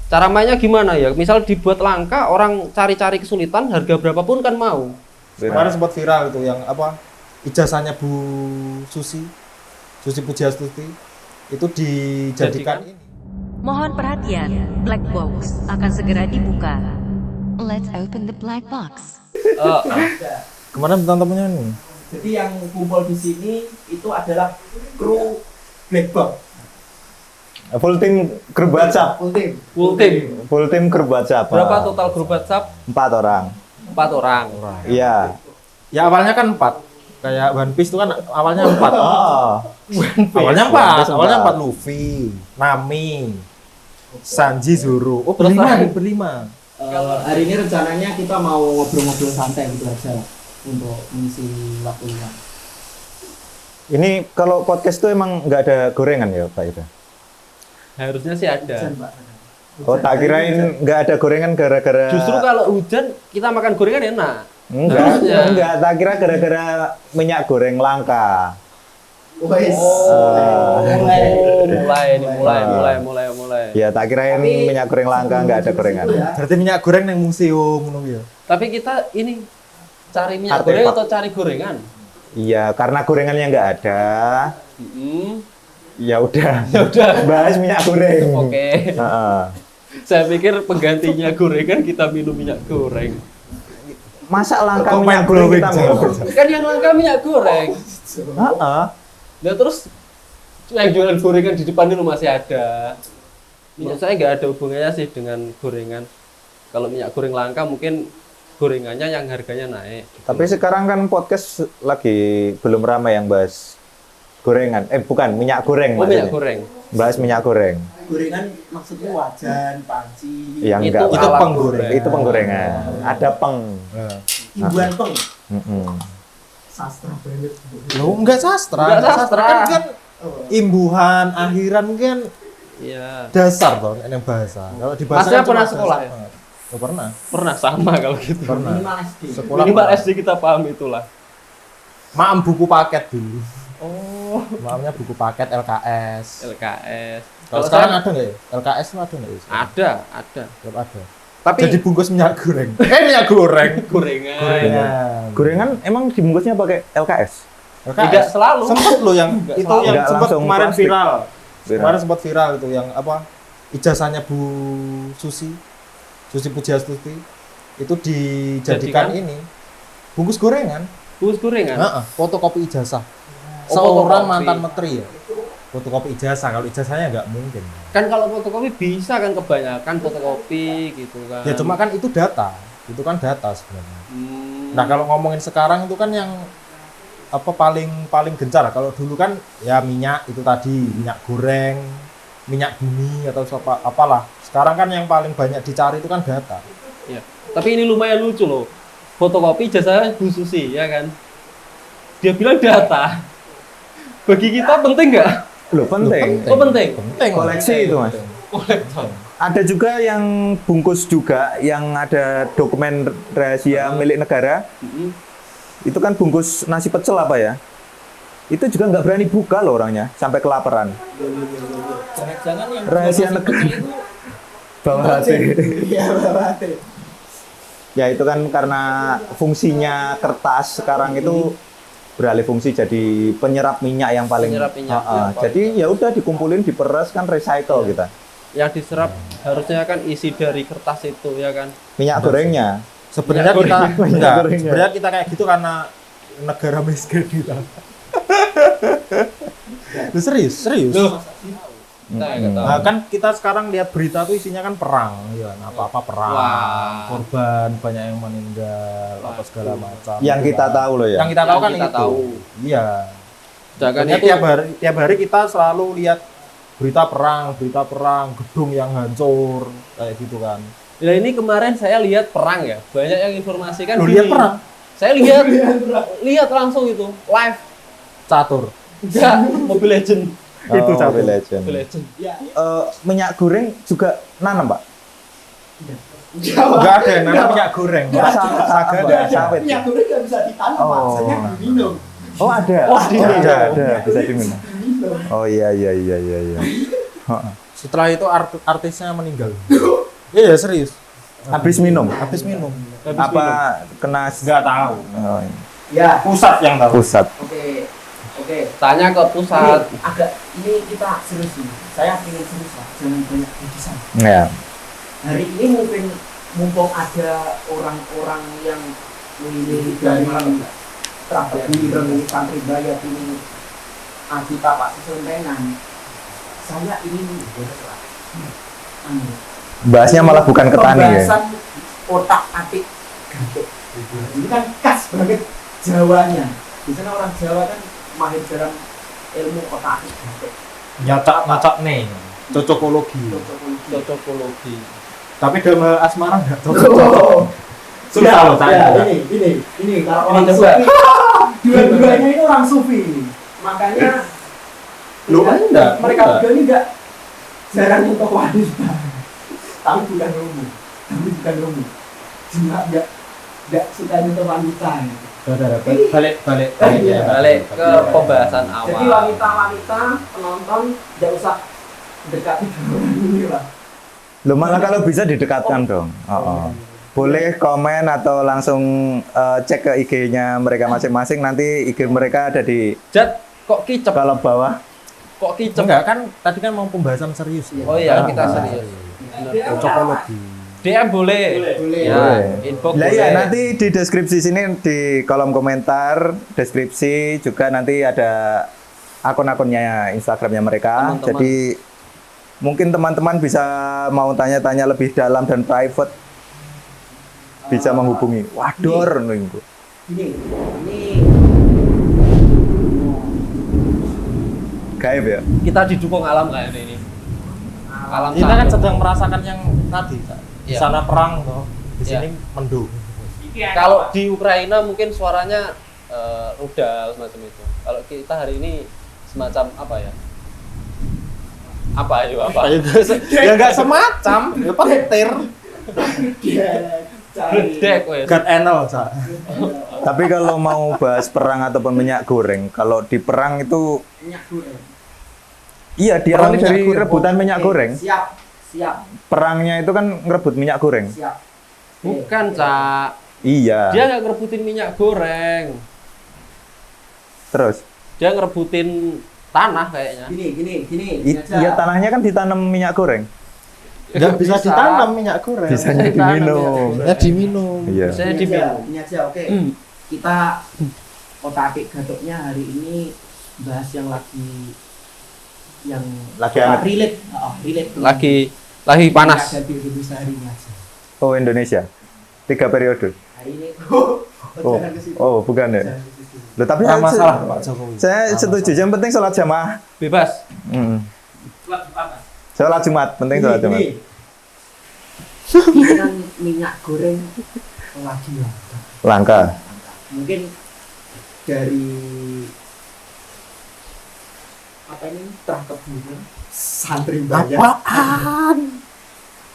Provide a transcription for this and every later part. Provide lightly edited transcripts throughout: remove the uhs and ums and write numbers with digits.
Cara mainnya gimana ya? Misal dibuat langka, orang cari-cari kesulitan, harga berapapun kan mau. Kemarin sempat viral itu yang apa? Ijazahnya Bu Susi Pujiastuti itu dijadikan ini. Mohon perhatian, black box akan segera dibuka. Let's open the black box. Kemarin teman-temannya nih. Jadi yang kumpul di sini itu adalah kru black box. Full tim grup WhatsApp. Full team. Grup WhatsApp. Berapa total grup WhatsApp? 4 orang. 4 orang. Iya. Ya awalnya kan 4. Kayak One Piece itu kan awalnya 4. Oh. Awalnya One 4. Piece Awalnya 4 4. Luffy, Nami, Sanji, Zoro. Oh, Terus berlima. Hari ini rencananya kita mau ngobrol-ngobrol santai gitu aja untuk mengisi waktunya. Ini kalau podcast itu emang nggak ada gorengan ya Pak Ida? Harusnya sih ada. Hujan, Pak. Oh tak kirain nggak ada gorengan gara-gara. Justru kalau hujan kita makan gorengan enak. Enggak, tak kira gara-gara minyak goreng langka. Wes. Mulai. Ya tak kirain minyak goreng langka nggak ada gorengan. Berarti minyak goreng yang museum ngono ya. Tapi kita ini cari minyak Artefak. goreng atau cari gorengan? Iya, karena gorengannya nggak ada. Ya udah. Bahas minyak goreng. Oke. Heeh. Saya pikir penggantinya gorengan kita minum minyak goreng. Masa langka Kok minyak main goreng glowing kita jauh? minum? Kan yang langka minyak goreng. Heeh. Nah terus yang jualan gorengan di depan itu masih ada. Menurut saya nggak ada hubungannya sih dengan gorengan. Kalau minyak goreng langka mungkin gorengannya yang harganya naik. Tapi sekarang kan podcast lagi belum ramai yang bahas gorengan. Bukan, minyak goreng Oh minyak maksudnya. goreng. Bahas minyak goreng. Gorengan maksudnya wajan, panci, Yang Itu enggak. Itu alat penggorengan. Itu penggorengan. Ada peng. imbuhan peng. Mm-mm. Sastra banget. Loh, enggak sastra. Enggak sastra. Kan imbuhan, akhiran kan Iya. dasar toh yang bahasa. Kalau di bahasa Masnya kan pernah cuma sekolah dasar ya? banget. Oh, pernah. Pernah sama kalau gitu. Pernah. Minimal SD. Sekolah Minimal pernah. SD kita paham itulah. Maem buku paket dulu. Oh, Maemnya buku paket LKS. LKS. Kalau sekarang ada nggak ya? LKS itu ada nggak ya? Ada. Tetap ada. Tapi Jadi bungkus minyak goreng. Minyak goreng. gorengan. Gorengan emang dibungkusnya pakai LKS? Tidak selalu. Sempet loh yang Nggak itu selalu. yang Nggak sempat langsung kemarin plastik. viral. Viral. Kemarin sempat viral itu yang apa? Ijazahnya Bu Susi Pujiastuti itu dijadikan Jadikan? ini bungkus gorengan. Bungkus gorengan. Heeh, fotokopi ijazah. Oh, Seorang fotokopi. mantan menteri ya. Fotokopi ijazah, kalau ijazahnya nggak mungkin. Kan kalau fotokopi bisa kan kebanyakan fotokopi gitu kan. Ya cuma kan itu data. Itu kan data sebenarnya. Hmm. Nah, kalau ngomongin sekarang itu kan yang apa paling gencar. Kalau dulu kan ya minyak itu tadi, minyak goreng, minyak bumi atau apalah. Sekarang kan yang paling banyak dicari itu kan data. Ya. Tapi ini lumayan lucu loh. Fotokopi jasanya Bu Susi ya kan. Dia bilang data. Bagi kita penting nggak? Loh penting. Oh penting. Penting lah. Koleksi itu Mas. Kolektor. Ada juga yang bungkus juga yang ada dokumen rahasia milik negara. Itu kan bungkus nasi pecel apa ya? Itu juga nggak berani buka loh orangnya sampai kelaparan. Jangan-jangan yang Rahasia jual nasi negara. pecel itu Bawah hati. Iya, bawa hati. Ya itu kan karena fungsinya kertas sekarang itu beralih fungsi jadi penyerap minyak yang paling. Penyerap minyak, Heeh. yang paling. Jadi ya udah dikumpulin diperas kan recycle kita. Yang diserap harusnya kan isi dari kertas itu ya kan. Minyak gorengnya. Sebenarnya Minyak kita goreng. enggak, goreng, ya. sebenarnya kita kayak gitu karena negara miskin kita. Loh, serius. Loh. Kita nggak tahu. Nah, kan kita sekarang lihat berita tuh isinya kan perang, ya, apa perang, Wah. korban banyak yang meninggal, apa segala macam. Yang kita tahu loh ya. Yang kita tahu Yang kan kita itu. tahu. Iya. Jangan Makanya itu tiap hari kita selalu lihat berita perang, gedung yang hancur kayak gitu kan. Ya ini kemarin saya lihat perang ya. Banyak yang informasikan Lu gini. lihat perang? Saya lihat langsung itu live. Catur. Enggak, Mobile Legend. Itu Oh, satu. Mobile Legend. Mobile Legend. Minyak goreng juga nanam, Pak? Enggak ada yang namanya minyak goreng. Sagada, sawit. Minyak goreng nggak bisa ditanam, Oh. maksudnya diminum. Oh ada. Oh, ada. Ada, bisa diminum. Oh iya. Heeh. Setelah itu artisnya meninggal. Iya serius. Habis minum. Habis minum. Apa kena Nggak tahu. Oh, Ya, Pusat yang tahu. pusat? oke. Oke. Tanya ke pusat. Ini agak ini kita serius nih. Saya ingin serius lah, jangan banyak bikisan. Ya. Hari ini mungkin mumpung ada orang-orang yang ini dari strategi dari santri bayat ini kita Pak Sesentengan. Saya ingin Bahasnya malah bukan ke tani ya. pembahasan otak atik Gatot. Ini kan khas banget Jawanya. Biasanya orang Jawa kan mahir dalam ilmu otak atik Gatot. Nyacak nih. Cocokologi. Cocokologi. Tapi dalam asmara nggak Oh. cocok. Susah loh saya. Ini kalau Ini orang coba. sufi, dua-duanya ini orang sufi. Makanya Lu ya, enggak, mereka enggak. berdua ini enggak jarang untuk wanita. Tapi bukan rumah. Cuma enggak suka untuk wanita. Balik Ya, balik ke pembahasan awal. Jadi wanita-wanita penonton enggak usah dekati dulu ini lah. Lo malah kalau bisa didekatkan dong. Oh. Boleh komen atau langsung cek ke IG-nya mereka masing-masing. Nanti IG mereka ada di Jat, kok kicep? kolom bawah. Kok kicep? Enggak kan tadi kan mau pembahasan serius. Oh iya, Nah, kita serius. Cocokologi. DM boleh. Boleh. Ya, Boleh. info Lah boleh. ya, nanti di deskripsi sini di kolom komentar deskripsi juga nanti ada akun-akunnya Instagramnya mereka. Teman-teman. Jadi mungkin teman-teman bisa mau tanya-tanya lebih dalam dan private bisa menghubungi. Wador nunggu. Ini Gaib ya. Kita didukung alam kayaknya ini. Alam Kita kan sana. sedang merasakan yang tadi. Di Iya. sana perang toh. Di Iya. sini mendung. Kalau di Ukraina mungkin suaranya rudal semacam itu. Kalau kita hari ini semacam apa ya? Apa ayo apa? Ya enggak semacam, ya petir. Redek wes. God Enel, Cak. Tapi kalau mau bahas perang ataupun minyak goreng, kalau di perang itu minyak goreng. iya diawali Perang dari minyak goreng. rebutan minyak Oke, goreng. Siap. Perangnya itu kan ngerebut minyak goreng. Bukan, Cak. Iya. Dia nggak ngerebutin minyak goreng. Terus Dia ngerebutin tanah kayaknya. Gini aja. iya tanahnya kan ditanam minyak goreng. Enggak bisa ditanam minyak goreng. Bisanya Ditanam diminum. Ya diminum. Iya. Saya Ini diminum. aja, ini aja, oke. Kita otak-atik Gatotnya hari ini bahas yang lagi Lagi hangat. relate dengan Lagi panas. keadaan di Indonesia hari ini aja. Oh Indonesia. 3 periode. Hari ini Oh, jangan ke situ. oh bukan ya. Jangan ke situ. Loh, tapi Nggak masalah Pak Jokowi. saya setuju. Yang penting sholat jamaah. Bebas. Sholat Jumat, penting sholat Jumat. Ini kan minyak goreng lagi Langka. mungkin dari apa ini kebunan santri banyak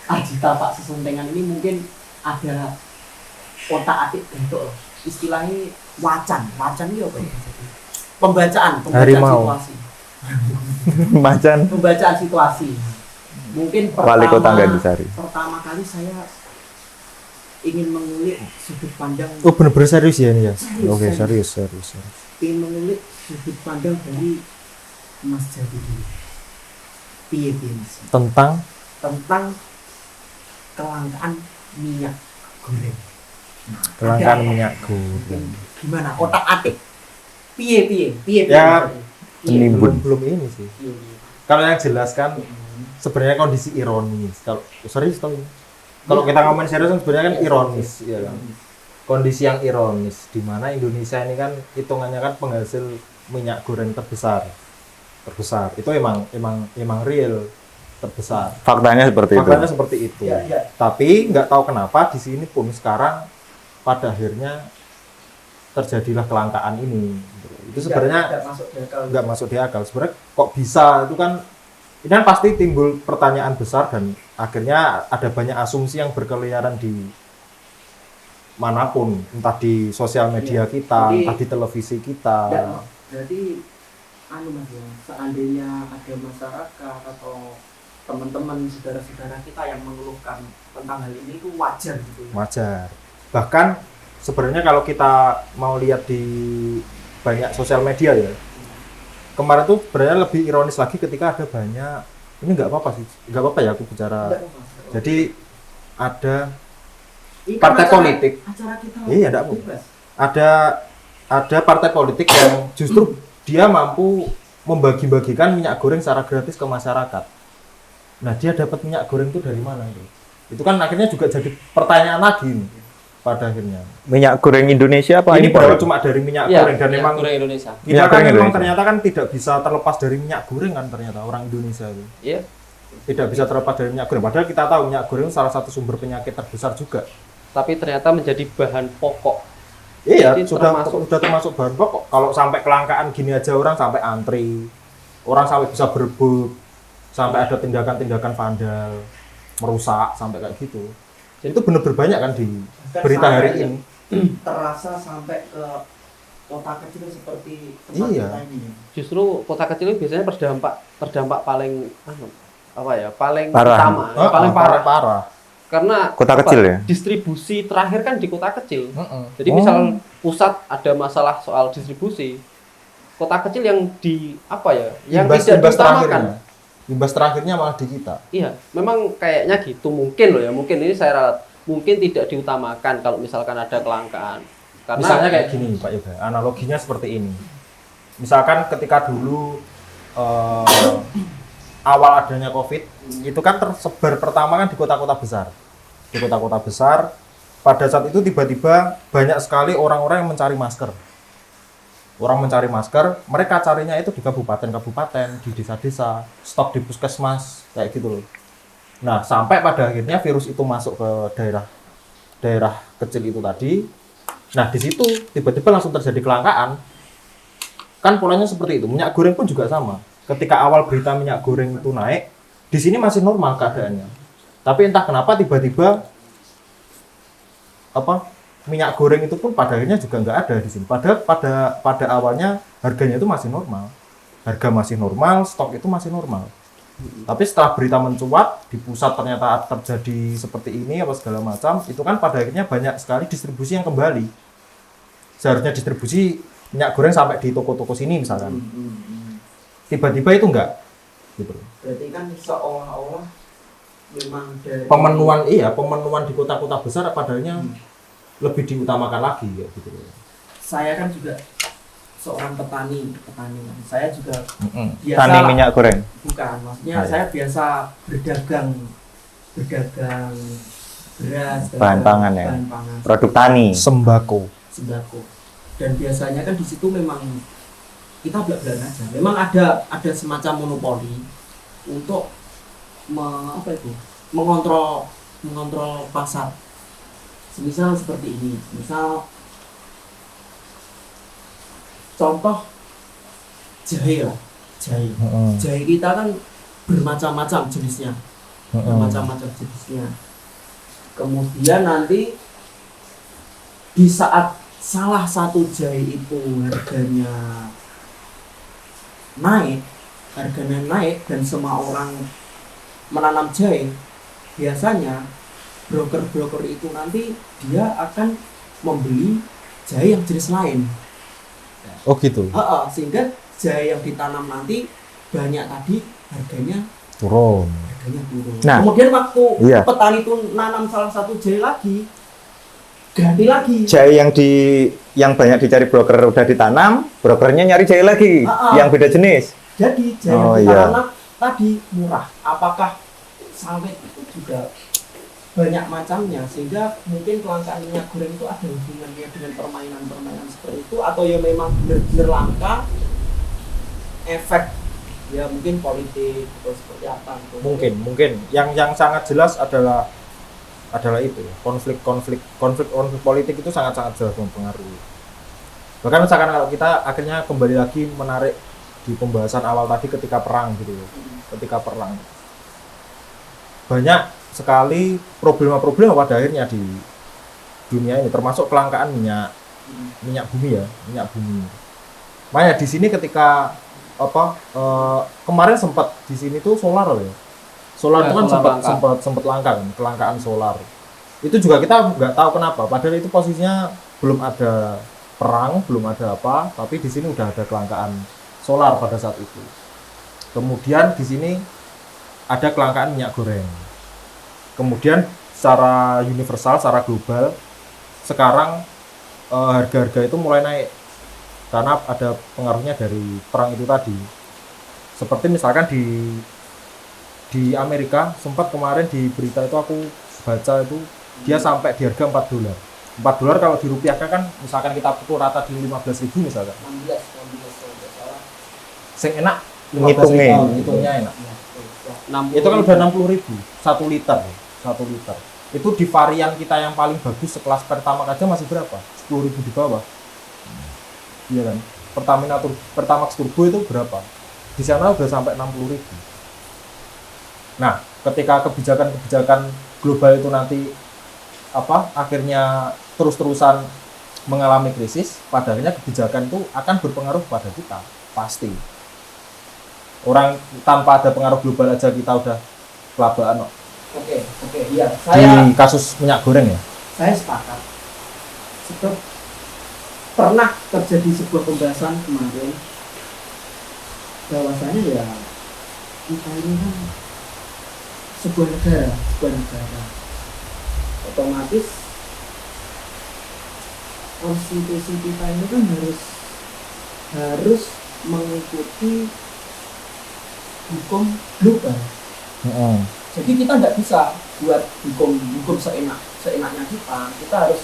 Adita Pak Sesentengan ini mungkin ada otak atik bentuk loh. Istilahnya wacan ini apa ya? Pembacaan Harimau. situasi Macan situasi mungkin wali kota Nggandisari. pertama kali saya ingin mengulik sudut pandang Oh bener-bener serius ya ini ya. Serius, Oke, serius. serius. ingin mengulik sudut pandang dari Mas Jadi dulu. Piye Mas? Tentang Tentang kelangkaan minyak goreng. kelangkaan Ada. minyak goreng. Gimana otak atik? Piye? Ya, Penimbun. Belum ini sih. Kalau yang jelas kan sebenarnya kondisi ironis. Kalau serius tau ini. Kalau kita ngomongin serius kan sebenarnya kan ironis, ya kan. Kondisi yang ironis di mana Indonesia ini kan hitungannya kan penghasil minyak goreng terbesar. Itu emang real terbesar. Faktanya seperti itu. Faktanya seperti itu. Ya. Tapi nggak tahu kenapa di sini pun sekarang pada akhirnya terjadilah kelangkaan ini. Itu sebenarnya nggak masuk di akal. Sebenarnya kok bisa itu kan ini kan pasti timbul pertanyaan besar dan akhirnya ada banyak asumsi yang berkeliaran di manapun, entah di sosial media kita, Jadi- entah di televisi kita. Berarti Mas ya, seandainya ada masyarakat atau teman-teman saudara-saudara kita yang mengeluhkan tentang hal ini itu wajar gitu ya. Wajar. Bahkan sebenarnya kalau kita mau lihat di banyak sosial media ya, kemarin tuh sebenarnya lebih ironis lagi ketika ada banyak, ini nggak apa-apa sih, nggak apa-apa ya aku bicara. Tidak apa-apa. Jadi ada Ini kan partai politik. Acara kita. Iya, enggak apa. bebas. Ada partai politik yang justru dia mampu membagi-bagikan minyak goreng secara gratis ke masyarakat. Nah, dia dapat minyak goreng itu dari mana itu? Itu kan akhirnya juga jadi pertanyaan lagi nih, pada akhirnya. Minyak goreng Indonesia apa Ini impor? baru cuma dari minyak Iya, goreng dan minyak memang goreng Indonesia. kita Minyak kan goreng memang Indonesia. ternyata kan tidak bisa terlepas dari minyak goreng kan ternyata orang Indonesia itu. Iya. Tidak bisa terlepas dari minyak goreng. Padahal kita tahu minyak goreng itu salah satu sumber penyakit terbesar juga. Tapi ternyata menjadi bahan pokok. Iya, Jadi sudah termasuk bahan pokok. Kalau sampai kelangkaan gini aja orang sampai antri. Orang sampai bisa berebut, sampai ada tindakan-tindakan vandal, merusak sampai kayak gitu. Itu benar-benar banyak kan di Bahkan berita hari sampai ini. terasa sampai ke kota kecil seperti tempat Iya. kita ini. Justru kota kecil ini biasanya terdampak paling paling Parah. utama, paling parah. Parah. Karena Kota kecil ya? distribusi terakhir kan di kota kecil. Heeh. Jadi misal pusat ada masalah soal distribusi, kota kecil yang tidak diutamakan. Imbas terakhirnya malah di kita. Iya, memang kayaknya gitu mungkin loh ya. Mungkin ini saya ralat, mungkin tidak diutamakan kalau misalkan ada kelangkaan. Karena Misalnya kayak gini Pak Yoga, analoginya seperti ini. Misalkan ketika dulu awal adanya COVID, itu kan tersebar pertama kan di kota-kota besar. Di kota-kota besar, pada saat itu tiba-tiba banyak sekali orang-orang yang mencari masker. Orang mencari masker, mereka carinya itu di kabupaten-kabupaten, di desa-desa, stok di puskesmas, kayak gitu loh. Nah, sampai pada akhirnya virus itu masuk ke daerah kecil itu tadi. Nah, di situ tiba-tiba langsung terjadi kelangkaan. Kan polanya seperti itu. Minyak goreng pun juga sama. Ketika awal berita minyak goreng itu naik, di sini masih normal keadaannya. Tapi entah kenapa tiba-tiba minyak goreng itu pun pada akhirnya juga nggak ada di sini. Padahal pada awalnya harganya itu masih normal. Harga masih normal, stok itu masih normal. Tapi setelah berita mencuat, di pusat ternyata terjadi seperti ini apa segala macam, itu kan pada akhirnya banyak sekali distribusi yang kembali. Seharusnya distribusi minyak goreng sampai di toko-toko sini misalkan. Tiba-tiba itu enggak. Gitu. Berarti kan seolah-olah memang dari Pemenuhan di kota-kota besar padahal lebih diutamakan lagi ya gitu. Saya kan juga seorang petani. Saya juga biasa Tani minyak goreng. bukan, maksudnya Ah, iya. saya biasa berdagang beras, Bahan pangan ya. bahan pangan, Produk tani. Sembako. sembako. Dan biasanya kan di situ memang kita belak-belakan aja. Memang ada semacam monopoli untuk mengontrol pasar. Misal seperti ini, misal contoh jahe lah, jahe kita kan bermacam-macam jenisnya, kemudian nanti di saat salah satu jahe itu harganya naik dan semua orang menanam jahe, biasanya broker itu nanti dia akan membeli jahe yang jenis lain. Oh gitu. Sehingga jahe yang ditanam nanti banyak tadi harganya Turun. turun. Nah, Kemudian waktu iya. petani itu nanam salah satu jahe lagi, ganti lagi. Jahe yang banyak dicari broker udah ditanam, brokernya nyari jahe lagi yang beda jenis. Jadi jahe Oh, yang iya. ditanam tadi murah. Apakah sawit itu juga banyak macamnya, sehingga mungkin kelangkaan minyak goreng itu ada hubungannya dengan permainan seperti itu, atau ya memang benar-benar langka, efek ya mungkin politik atau seperti apa gitu. Mungkin yang sangat jelas adalah itu konflik politik itu sangat jelas mempengaruhi. Bahkan misalkan kalau kita akhirnya kembali lagi menarik di pembahasan awal tadi ketika perang gitu ya. Ketika perang banyak sekali problema pada akhirnya di dunia ini, termasuk kelangkaan minyak bumi. Makanya di sini ketika kemarin sempat di sini tuh Solar itu kan solar sempat langka kan, kelangkaan solar. Itu juga kita nggak tahu kenapa. Padahal itu posisinya belum ada perang, belum ada apa, tapi di sini udah ada kelangkaan solar pada saat itu. Kemudian di sini ada kelangkaan minyak goreng. Kemudian secara universal, secara global, sekarang harga-harga itu mulai naik karena ada pengaruhnya dari perang itu tadi. Seperti misalkan di Amerika sempat kemarin di berita itu aku baca itu dia sampai di harga $4. $4 kalau dirupiahkan kan misalkan kita pukul rata di 15.000 misalkan. 16 kalau nggak salah. Sing enak Ngitungnya. Ngitungnya enak. Ya. Itu kan udah 60.000 1 liter. 1 liter. Itu di varian kita yang paling bagus sekelas Pertamax aja masih berapa? 10.000 di bawah. Iya kan? Pertamax Turbo itu berapa? Di sana udah sampai 60.000. Nah, ketika kebijakan-kebijakan global itu nanti akhirnya terus-terusan mengalami krisis, pada akhirnya kebijakan itu akan berpengaruh pada kita, pasti. Orang tanpa ada pengaruh global aja kita udah kelabaan. Oke, iya. Di kasus minyak goreng ya. Saya sepakat. Sebab pernah terjadi sebuah pembahasan kemarin bahwasanya ya kita ini kan sebuah negara. Otomatis konstitusi kita ini kan harus mengikuti hukum global. Jadi kita nggak bisa buat hukum seenaknya kita. Kita harus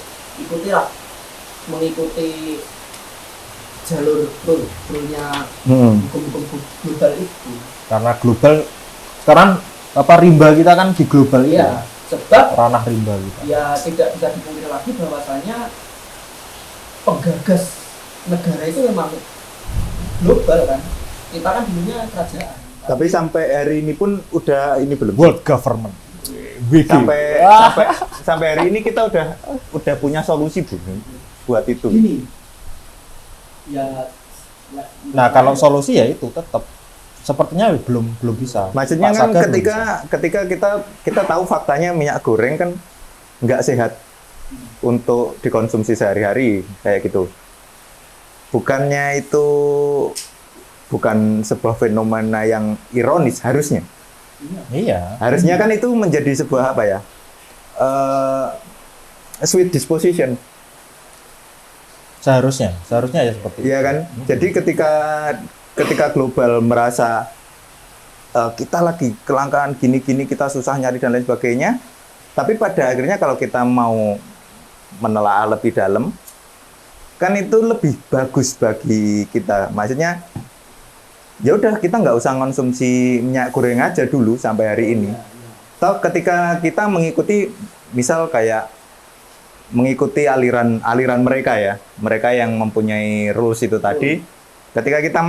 mengikuti jalur rule-nya hukum global itu. Karena global sekarang rimba kita kan di global itu. Iya, sebab Ranah rimba kita. ya tidak bisa dipungkiri lagi bahwasanya penggagas negara itu memang global kan. Kita kan dulunya kerajaan. Tapi sampai hari ini pun udah ini belum. World government. WG. Sampai hari ini kita udah punya solusi belum buat itu. Gini, ya. Nah, kalau solusi ya itu tetap sepertinya belum bisa. Maksudnya Pak kan Sadar belum ketika kita tahu faktanya minyak goreng kan nggak sehat untuk dikonsumsi sehari-hari kayak gitu. Bukannya itu bukan sebuah fenomena yang ironis harusnya. Iya. Harusnya kan itu menjadi sebuah apa ya? Sweet disposition. Seharusnya ya seperti Iya kan? Jadi ketika global merasa kita lagi kelangkaan gini-gini, kita susah nyari dan lain sebagainya, tapi pada akhirnya kalau kita mau menelaah lebih dalam, kan itu lebih bagus bagi kita. Maksudnya, ya udah kita nggak usah konsumsi minyak goreng aja dulu sampai hari ini. Toh ketika kita mengikuti, misal kayak mengikuti aliran mereka ya, mereka yang mempunyai rules itu tadi. Ketika kita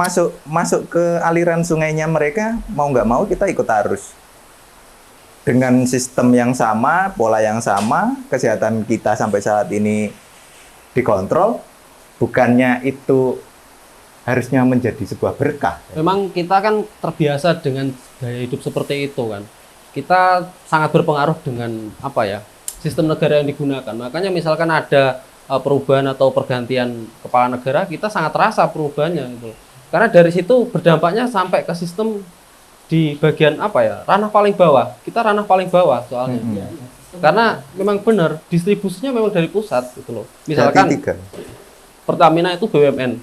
masuk ke aliran sungainya mereka, mau nggak mau kita ikut arus. Dengan sistem yang sama, pola yang sama, kesehatan kita sampai saat ini dikontrol, bukannya itu harusnya menjadi sebuah berkah. Memang kita kan terbiasa dengan gaya hidup seperti itu kan. Kita sangat berpengaruh dengan sistem negara yang digunakan. Makanya misalkan ada perubahan atau pergantian kepala negara, kita sangat terasa perubahannya gitu. Karena dari situ berdampaknya sampai ke sistem di bagian ranah paling bawah. Kita ranah paling bawah soalnya. Karena memang benar distribusinya memang dari pusat gitu loh. Misalkan Pertamina itu BUMN.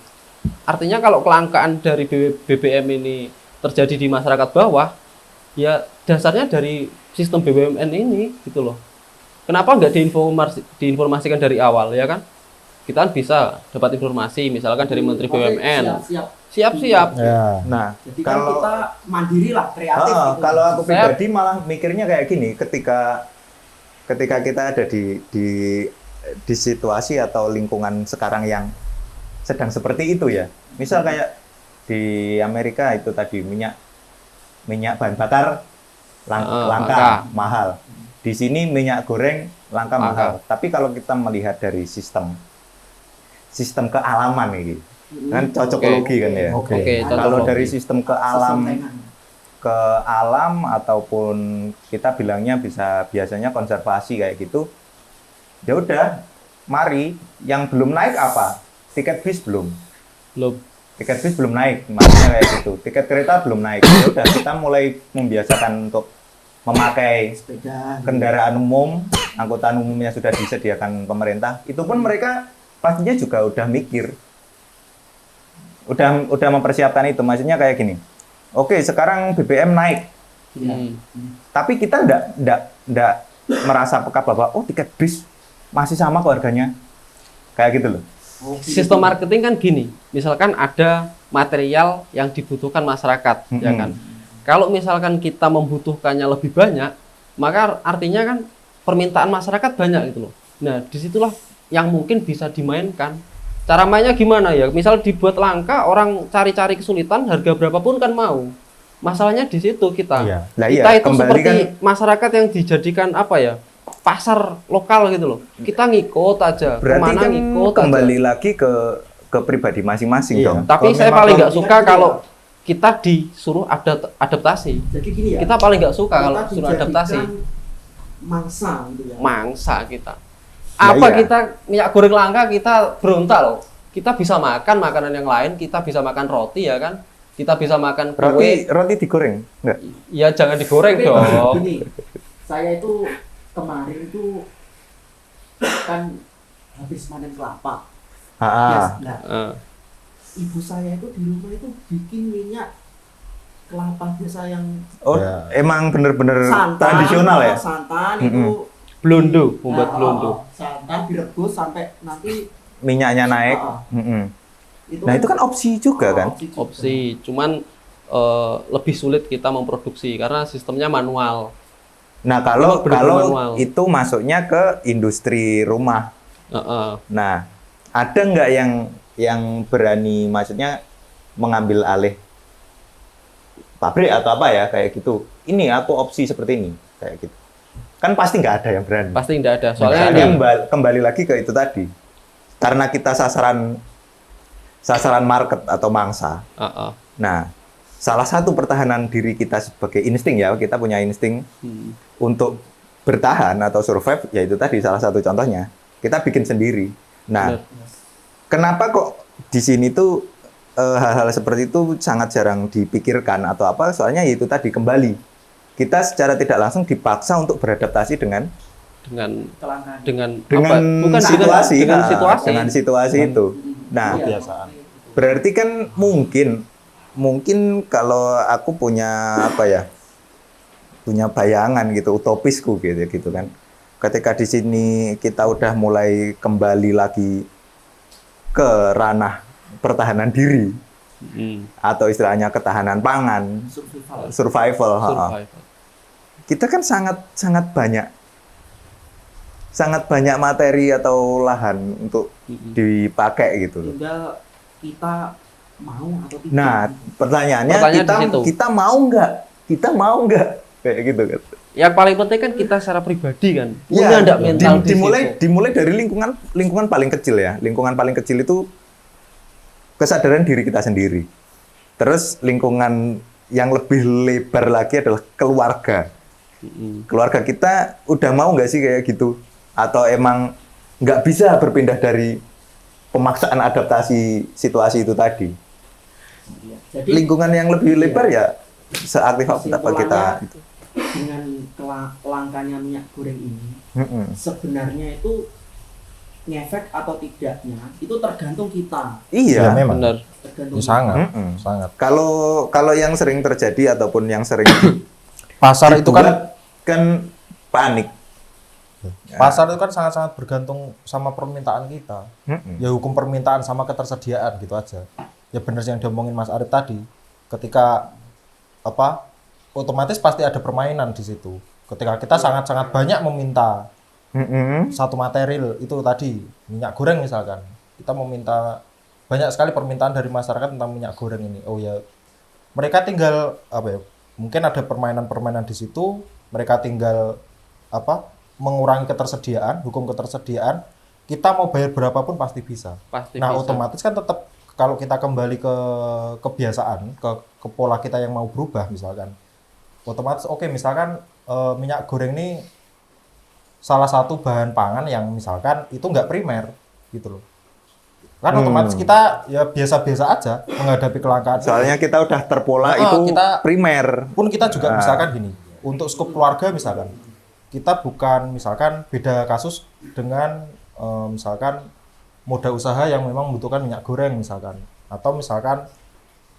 Artinya kalau kelangkaan dari BBM ini terjadi di masyarakat bawah, ya dasarnya dari sistem BUMN ini gitu loh. Kenapa nggak diinformasikan dari awal ya kan? Kita kan bisa dapat informasi misalkan dari Menteri BUMN. Siap-siap. Ya. Nah, Jadi kan kita mandiri lah, kreatif. Gitu. kalau aku pribadi malah mikirnya kayak gini, ketika kita ada di situasi atau lingkungan sekarang yang sedang seperti itu ya. Misal kayak di Amerika itu tadi minyak bahan bakar langka, mahal. Di sini minyak goreng langka mahal. Tapi kalau kita melihat dari sistem kealaman ini, kan cocokologi kan ya. Oke. Kalau dari sistem ke alam ataupun kita bilangnya biasanya konservasi kayak gitu. Ya udah, mari yang belum naik apa? Tiket bis belum. Tiket bis belum naik, maksudnya kayak gitu. Tiket kereta belum naik. Ya udah, kita mulai membiasakan untuk memakai sepeda kendaraan umum, angkutan umumnya sudah disediakan pemerintah. Itu pun mereka pastinya juga udah mikir. Udah mempersiapkan itu. Maksudnya kayak gini. Oke, sekarang BBM naik. Tapi kita enggak merasa peka bahwa oh tiket bis masih sama kok harganya. Kayak gitu loh. Sistem marketing kan gini, misalkan ada material yang dibutuhkan masyarakat, ya kan. Kalau misalkan kita membutuhkannya lebih banyak, maka artinya kan permintaan masyarakat banyak gitu loh. Nah, disitulah yang mungkin bisa dimainkan. Cara mainnya gimana ya? Misal dibuat langka, orang cari-cari kesulitan, harga berapapun kan mau. Masalahnya di situ kita. Iya. Lah Kita iya, itu kembali seperti kan masyarakat yang dijadikan apa ya? Pasar lokal gitu loh. Kita ngikut aja. berarti Kemana kan ngikut kembali aja. lagi ke pribadi masing-masing Iya. dong. Tapi Kalau saya memang paling nggak kalau suka kita kalau kita disuruh adaptasi. jadi gini ya, Kita paling nggak suka kalau kita suruh adaptasi. dijadikan mangsa gitu ya. Mangsa kita. Nah, Apa iya. kita minyak goreng langka kita berontak loh. Kita bisa makan makanan yang lain, kita bisa makan roti ya kan. Kita bisa makan kue. Roti digoreng? Enggak. Ya jangan digoreng Tapi dong. gini, saya itu kemarin itu kan habis panen kelapa. Ah, Nah, Eh, ibu saya itu di rumah itu bikin minyak kelapa biasa yang oh, Ya. emang bener-bener santan, tradisional ya? santan Mm-mm. itu blondo, membuat nah, blondo. santan direbus sampai nanti Minyaknya naik. Ah, Mm-mm. Nah itu kan opsi juga kan? opsi juga. Opsi, cuman lebih sulit kita memproduksi karena sistemnya manual. Nah kalau bener-bener manual. itu masuknya ke industri rumah. Nah ada nggak yang berani, maksudnya mengambil alih pabrik atau apa ya kayak gitu? Ini aku opsi seperti ini kayak gitu. Kan pasti nggak ada yang berani. Pasti tidak ada. Soalnya Soalnya ini kembali lagi ke itu tadi. Karena kita sasaran market atau mangsa. Nah, salah satu pertahanan diri kita sebagai insting ya, kita punya insting untuk bertahan atau survive, yaitu tadi salah satu contohnya. Kita bikin sendiri. Nah, kenapa kok di sini tuh hal-hal seperti itu sangat jarang dipikirkan atau apa? Soalnya yaitu tadi kembali. Kita secara tidak langsung dipaksa untuk beradaptasi dengan Kelangkaan. apa? Bukan situasi, dengan nah, situasi. dengan situasi itu. Nah, Iya. kebiasaan. berarti kan mungkin kalau aku punya apa ya, punya bayangan gitu, utopisku gitu kan. Ketika di sini kita udah mulai kembali lagi ke ranah pertahanan diri atau istilahnya ketahanan pangan, survival. Survival. Kita kan sangat banyak materi atau lahan untuk dipakai gitu loh. Tinggal kita mau atau tidak. Nah, pertanyaannya Pertanyaan di situ. kita mau nggak? Kita mau nggak? Kayak gitu kan. Yang paling penting kan kita secara pribadi kan Ya, punya ndak mental di situ. dimulai dari lingkungan paling kecil ya. Lingkungan paling kecil itu kesadaran diri kita sendiri. Terus lingkungan yang lebih lebar lagi adalah keluarga. Keluarga kita udah mau nggak sih kayak gitu? Atau emang nggak bisa berpindah dari pemaksaan adaptasi situasi itu tadi? Jadi Lingkungan yang lebih lebar ya seaktif apa kita kesimpulannya, dengan langkanya minyak goreng ini Mm-mm. sebenarnya itu ngefek atau tidaknya itu tergantung kita, Ya, Iya. memang. Benar. tergantung Sangat, Mm-mm. sangat. Kalau yang sering terjadi ataupun yang sering Pasar itu kan dibuat kan panik. pasar itu kan sangat-sangat bergantung sama permintaan kita. Mm-mm. Ya hukum permintaan sama ketersediaan gitu aja. Ya benar yang diomongin Mas Arif tadi. Ketika apa otomatis pasti ada permainan di situ. Ketika kita sangat-sangat banyak meminta Mm-mm. satu material itu tadi minyak goreng misalkan, kita meminta banyak sekali permintaan dari masyarakat tentang minyak goreng ini. Oh ya, mereka tinggal apa ya? Mungkin ada permainan-permainan di situ. Mereka tinggal apa? Mengurangi ketersediaan, hukum ketersediaan. Kita mau bayar berapapun pasti bisa. Pasti Nah, bisa. otomatis kan tetap kalau kita kembali ke kebiasaan, ke pola kita yang mau berubah misalkan, otomatis oke misalkan minyak goreng ini salah satu bahan pangan yang misalkan itu nggak primer gitu loh. Kan otomatis kita ya biasa-biasa aja menghadapi kelangkaan. Soalnya kita udah terpola itu kita primer. pun kita juga misalkan gini, untuk skop keluarga misalkan, kita bukan misalkan beda kasus dengan misalkan modal usaha yang memang membutuhkan minyak goreng misalkan, atau misalkan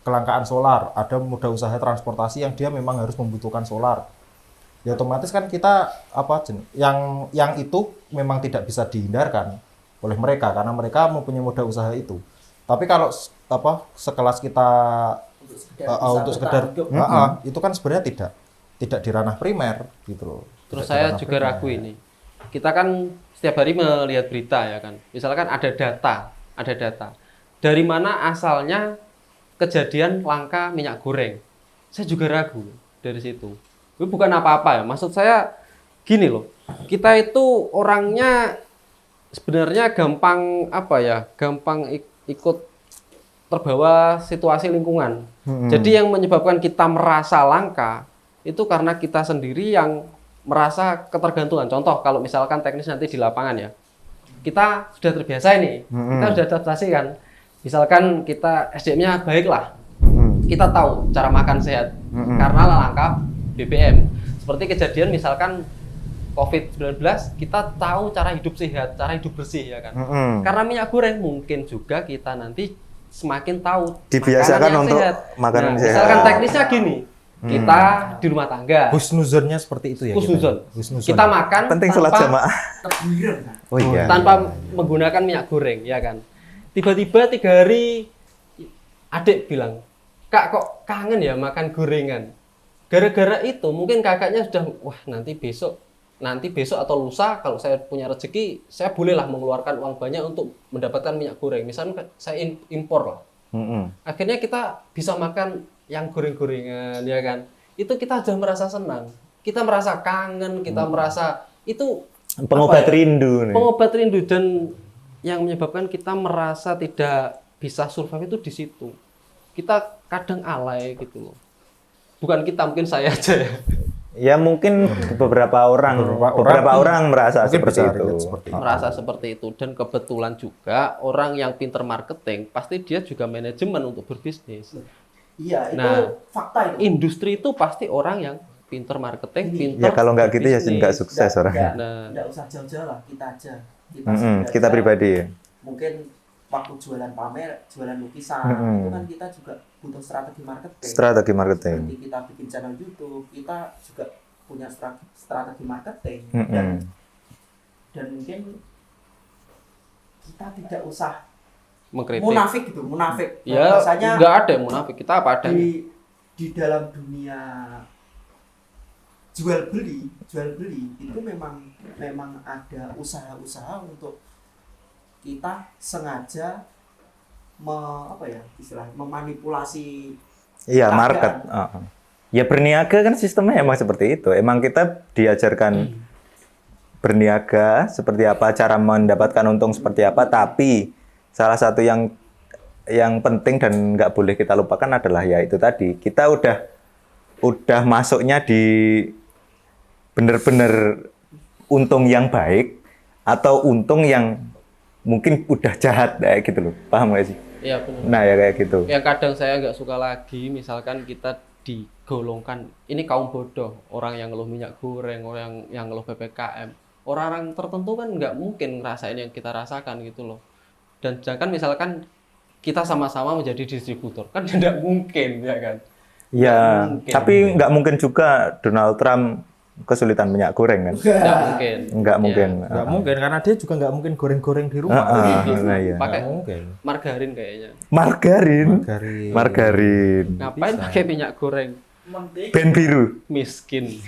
kelangkaan solar, ada modal usaha transportasi yang dia memang harus membutuhkan solar. Ya otomatis kan kita yang itu memang tidak bisa dihindarkan oleh mereka karena mereka mempunyai modal usaha itu. Tapi kalau sekelas kita untuk sekedar itu kan sebenarnya tidak di ranah primer gitu loh. Terus saya juga ragu ini. Kita kan setiap hari melihat berita ya kan. Misalkan ada data. Dari mana asalnya kejadian langka minyak goreng? Saya juga ragu dari situ. Itu bukan apa-apa ya. Maksud saya gini loh. Kita itu orangnya sebenarnya gampang ikut terbawa situasi lingkungan. Jadi yang menyebabkan kita merasa langka itu karena kita sendiri yang merasa ketergantungan. Contoh kalau misalkan teknis nanti di lapangan ya, kita sudah terbiasa ini, kita sudah adaptasi kan. Misalkan kita SDM-nya baik lah, kita tahu cara makan sehat karena langka BBM. Seperti kejadian misalkan COVID-19, kita tahu cara hidup sehat, cara hidup bersih ya kan. Karena minyak goreng mungkin juga kita nanti semakin tahu dibiasakan untuk sehat. makanan sehat. Misalkan teknisnya gini, kita di rumah tangga. Husnuzonnya seperti itu ya. Husnuzon. Husnuzon. Kita makan Penting sholat jamaah. Oh iya. tanpa menggunakan minyak goreng ya kan. Tiba-tiba 3 hari adik bilang, "Kak kok kangen ya makan gorengan?" Gara-gara itu mungkin kakaknya sudah wah nanti besok atau lusa kalau saya punya rezeki saya bolehlah mengeluarkan uang banyak untuk mendapatkan minyak goreng. Misalnya saya impor lah. Akhirnya kita bisa makan yang goreng-gorengan ya kan. Itu kita sudah merasa senang. Kita merasa kangen, kita merasa itu Pengobat rindu nih. pengobat rindu dan yang menyebabkan kita merasa tidak bisa survive itu di situ. Kita kadang alay gitu loh. Bukan kita, mungkin saya aja ya. Ya mungkin beberapa orang merasa seperti itu. Merasa seperti itu dan kebetulan juga orang yang pinter marketing pasti dia juga manajemen untuk berbisnis. Iya, itu Nah, fakta itu. industri itu pasti orang yang pinter marketing, pinter Ya kalau nggak gitu ya berbisnis. nggak sukses orangnya. Nah. Nggak usah jauh-jauh lah, kita aja. Kita pribadi ya. Mungkin waktu jualan pamer, jualan lukisan, itu kan kita juga butuh strategi marketing. Strategi marketing. Seperti kita bikin channel YouTube, kita juga punya strategi marketing. Dan mungkin kita tidak usah Mengkritik. munafik. Ya, Bahwasanya nggak ada yang munafik, kita apa adanya. di dalam dunia jual beli itu memang ada usaha-usaha untuk kita sengaja memanipulasi Iya, keadaan. market. Ya berniaga kan sistemnya emang seperti itu. Emang kita diajarkan berniaga seperti apa, cara mendapatkan untung seperti apa, tapi salah satu yang penting dan nggak boleh kita lupakan adalah ya itu tadi, kita udah masuknya di bener-bener untung yang baik atau untung yang mungkin udah jahat kayak gitu loh, paham nggak sih? Iya benar. Nah ya kayak gitu. Yang kadang saya nggak suka lagi, misalkan kita digolongkan ini kaum bodoh, orang yang ngeluh minyak goreng, orang yang ngeluh PPKM, orang-orang tertentu kan nggak mungkin ngerasain yang kita rasakan gitu loh. Dan sedangkan misalkan kita sama-sama menjadi distributor, kan tidak mungkin ya kan? Ya, Nggak mungkin. tapi nggak mungkin juga Donald Trump kesulitan minyak goreng kan? Nggak mungkin. Nggak mungkin. Nggak mungkin karena dia juga nggak mungkin goreng-goreng di rumah. Nah, iya. Pakai Nggak mungkin. margarin kayaknya. Margarin. Margarin. Ngapain pakai minyak goreng? Ben biru. Miskin.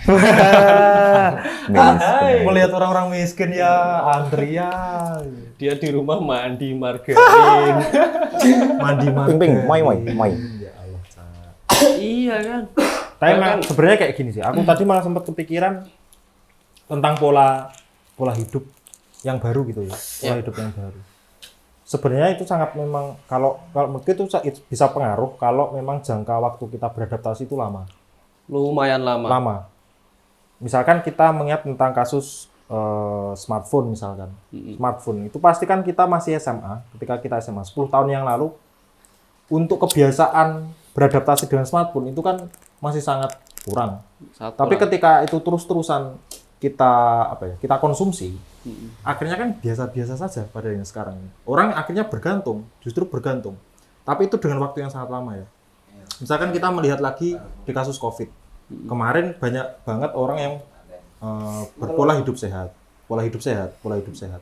Melihat orang-orang miskin ya Andrea Dia di rumah mandi margarin. mandi Ping, mai. Ya Allah, Ca. Iya kan? Tapi Bahkan- memang sebenarnya kayak gini sih. Aku tadi malah sempat kepikiran tentang pola hidup yang baru gitu ya. Pola hidup yang baru. Sebenarnya itu sangat memang kalau menurutku itu bisa pengaruh kalau memang jangka waktu kita beradaptasi itu lama. Lumayan lama. Lama. Misalkan kita mengingat tentang kasus smartphone misalkan. Smartphone itu pasti kan kita masih SMA, ketika kita SMA 10 tahun yang lalu untuk kebiasaan beradaptasi dengan smartphone itu kan masih sangat kurang. Tapi ketika itu terus-terusan kita kita konsumsi, akhirnya kan biasa-biasa saja pada yang sekarang ini. Orang akhirnya justru bergantung. Tapi itu dengan waktu yang sangat lama ya. Misalkan kita melihat lagi di kasus COVID. Kemarin banyak banget orang yang berpola hidup sehat. Pola hidup sehat.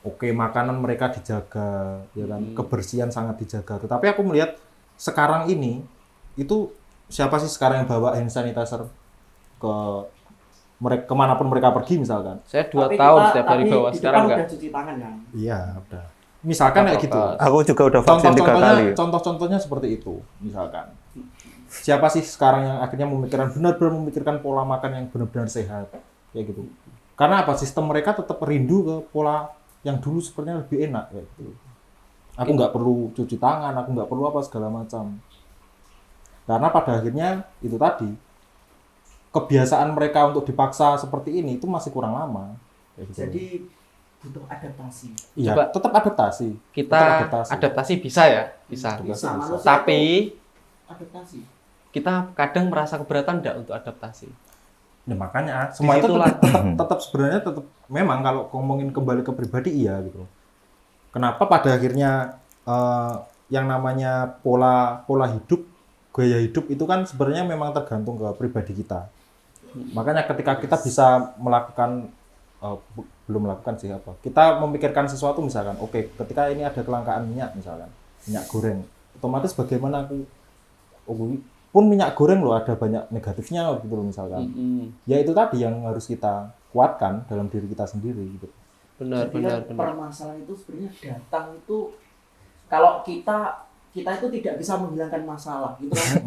Oke, makanan mereka dijaga, ya kan? Kebersihan sangat dijaga. Tetapi aku melihat sekarang ini itu siapa sih sekarang yang bawa hand sanitizer ke mereka kemanapun mereka pergi misalkan? Saya 2 tahun setiap hari bawa, sekarang enggak. Udah cuci tangan kan? Iya, udah. Misalkan kayak gitu. Aku juga udah vaksin 3 kali. Contoh-contohnya seperti itu, misalkan. Siapa sih sekarang yang akhirnya benar-benar memikirkan pola makan yang benar-benar sehat, kayak gitu. Karena apa? Sistem mereka tetap rindu ke pola yang dulu sepertinya lebih enak, kayak gitu. Aku nggak perlu cuci tangan, aku nggak perlu apa segala macam. Karena pada akhirnya itu tadi kebiasaan mereka untuk dipaksa seperti ini itu masih kurang lama. Kayak gitu. Jadi butuh adaptasi. Iya, Coba tetap adaptasi. Kita adaptasi bisa ya, bisa. Bisa, manusia Tapi adaptasi. kita kadang merasa keberatan enggak untuk adaptasi. Nah, makanya semua itu tetap sebenarnya tetap memang kalau ngomongin kembali ke pribadi iya gitu. Kenapa pada akhirnya yang namanya pola hidup, gaya hidup itu kan sebenarnya memang tergantung ke pribadi kita. Makanya ketika kita bisa melakukan belum melakukan sih apa. Kita memikirkan sesuatu misalkan, oke, ketika ini ada kelangkaan minyak misalkan, minyak goreng, otomatis bagaimana pun minyak goreng loh ada banyak negatifnya gitu loh misalkan. Ya itu tadi yang harus kita kuatkan dalam diri kita sendiri gitu. Benar. Permasalahan itu sebenarnya datang itu kalau kita itu tidak bisa menghilangkan masalah gitu kan.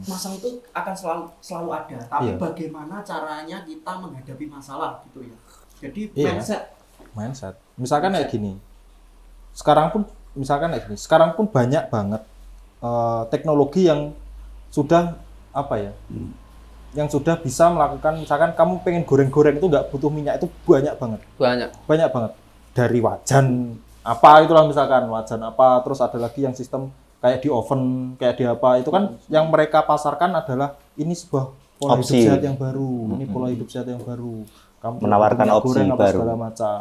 Masalah itu akan selalu ada, tapi bagaimana caranya kita menghadapi masalah gitu ya. Jadi mindset. Misalkan kayak gini. Sekarang pun banyak banget teknologi yang sudah yang sudah bisa melakukan, misalkan kamu pengen goreng-goreng itu nggak butuh minyak, itu banyak banget dari wajan apa itulah misalkan wajan apa, terus ada lagi yang sistem kayak di oven kayak di apa, itu kan yang mereka pasarkan adalah ini sebuah pola hidup sehat yang baru, ini pola hidup sehat yang baru, kamu menawarkan opsi goreng apa baru segala macam.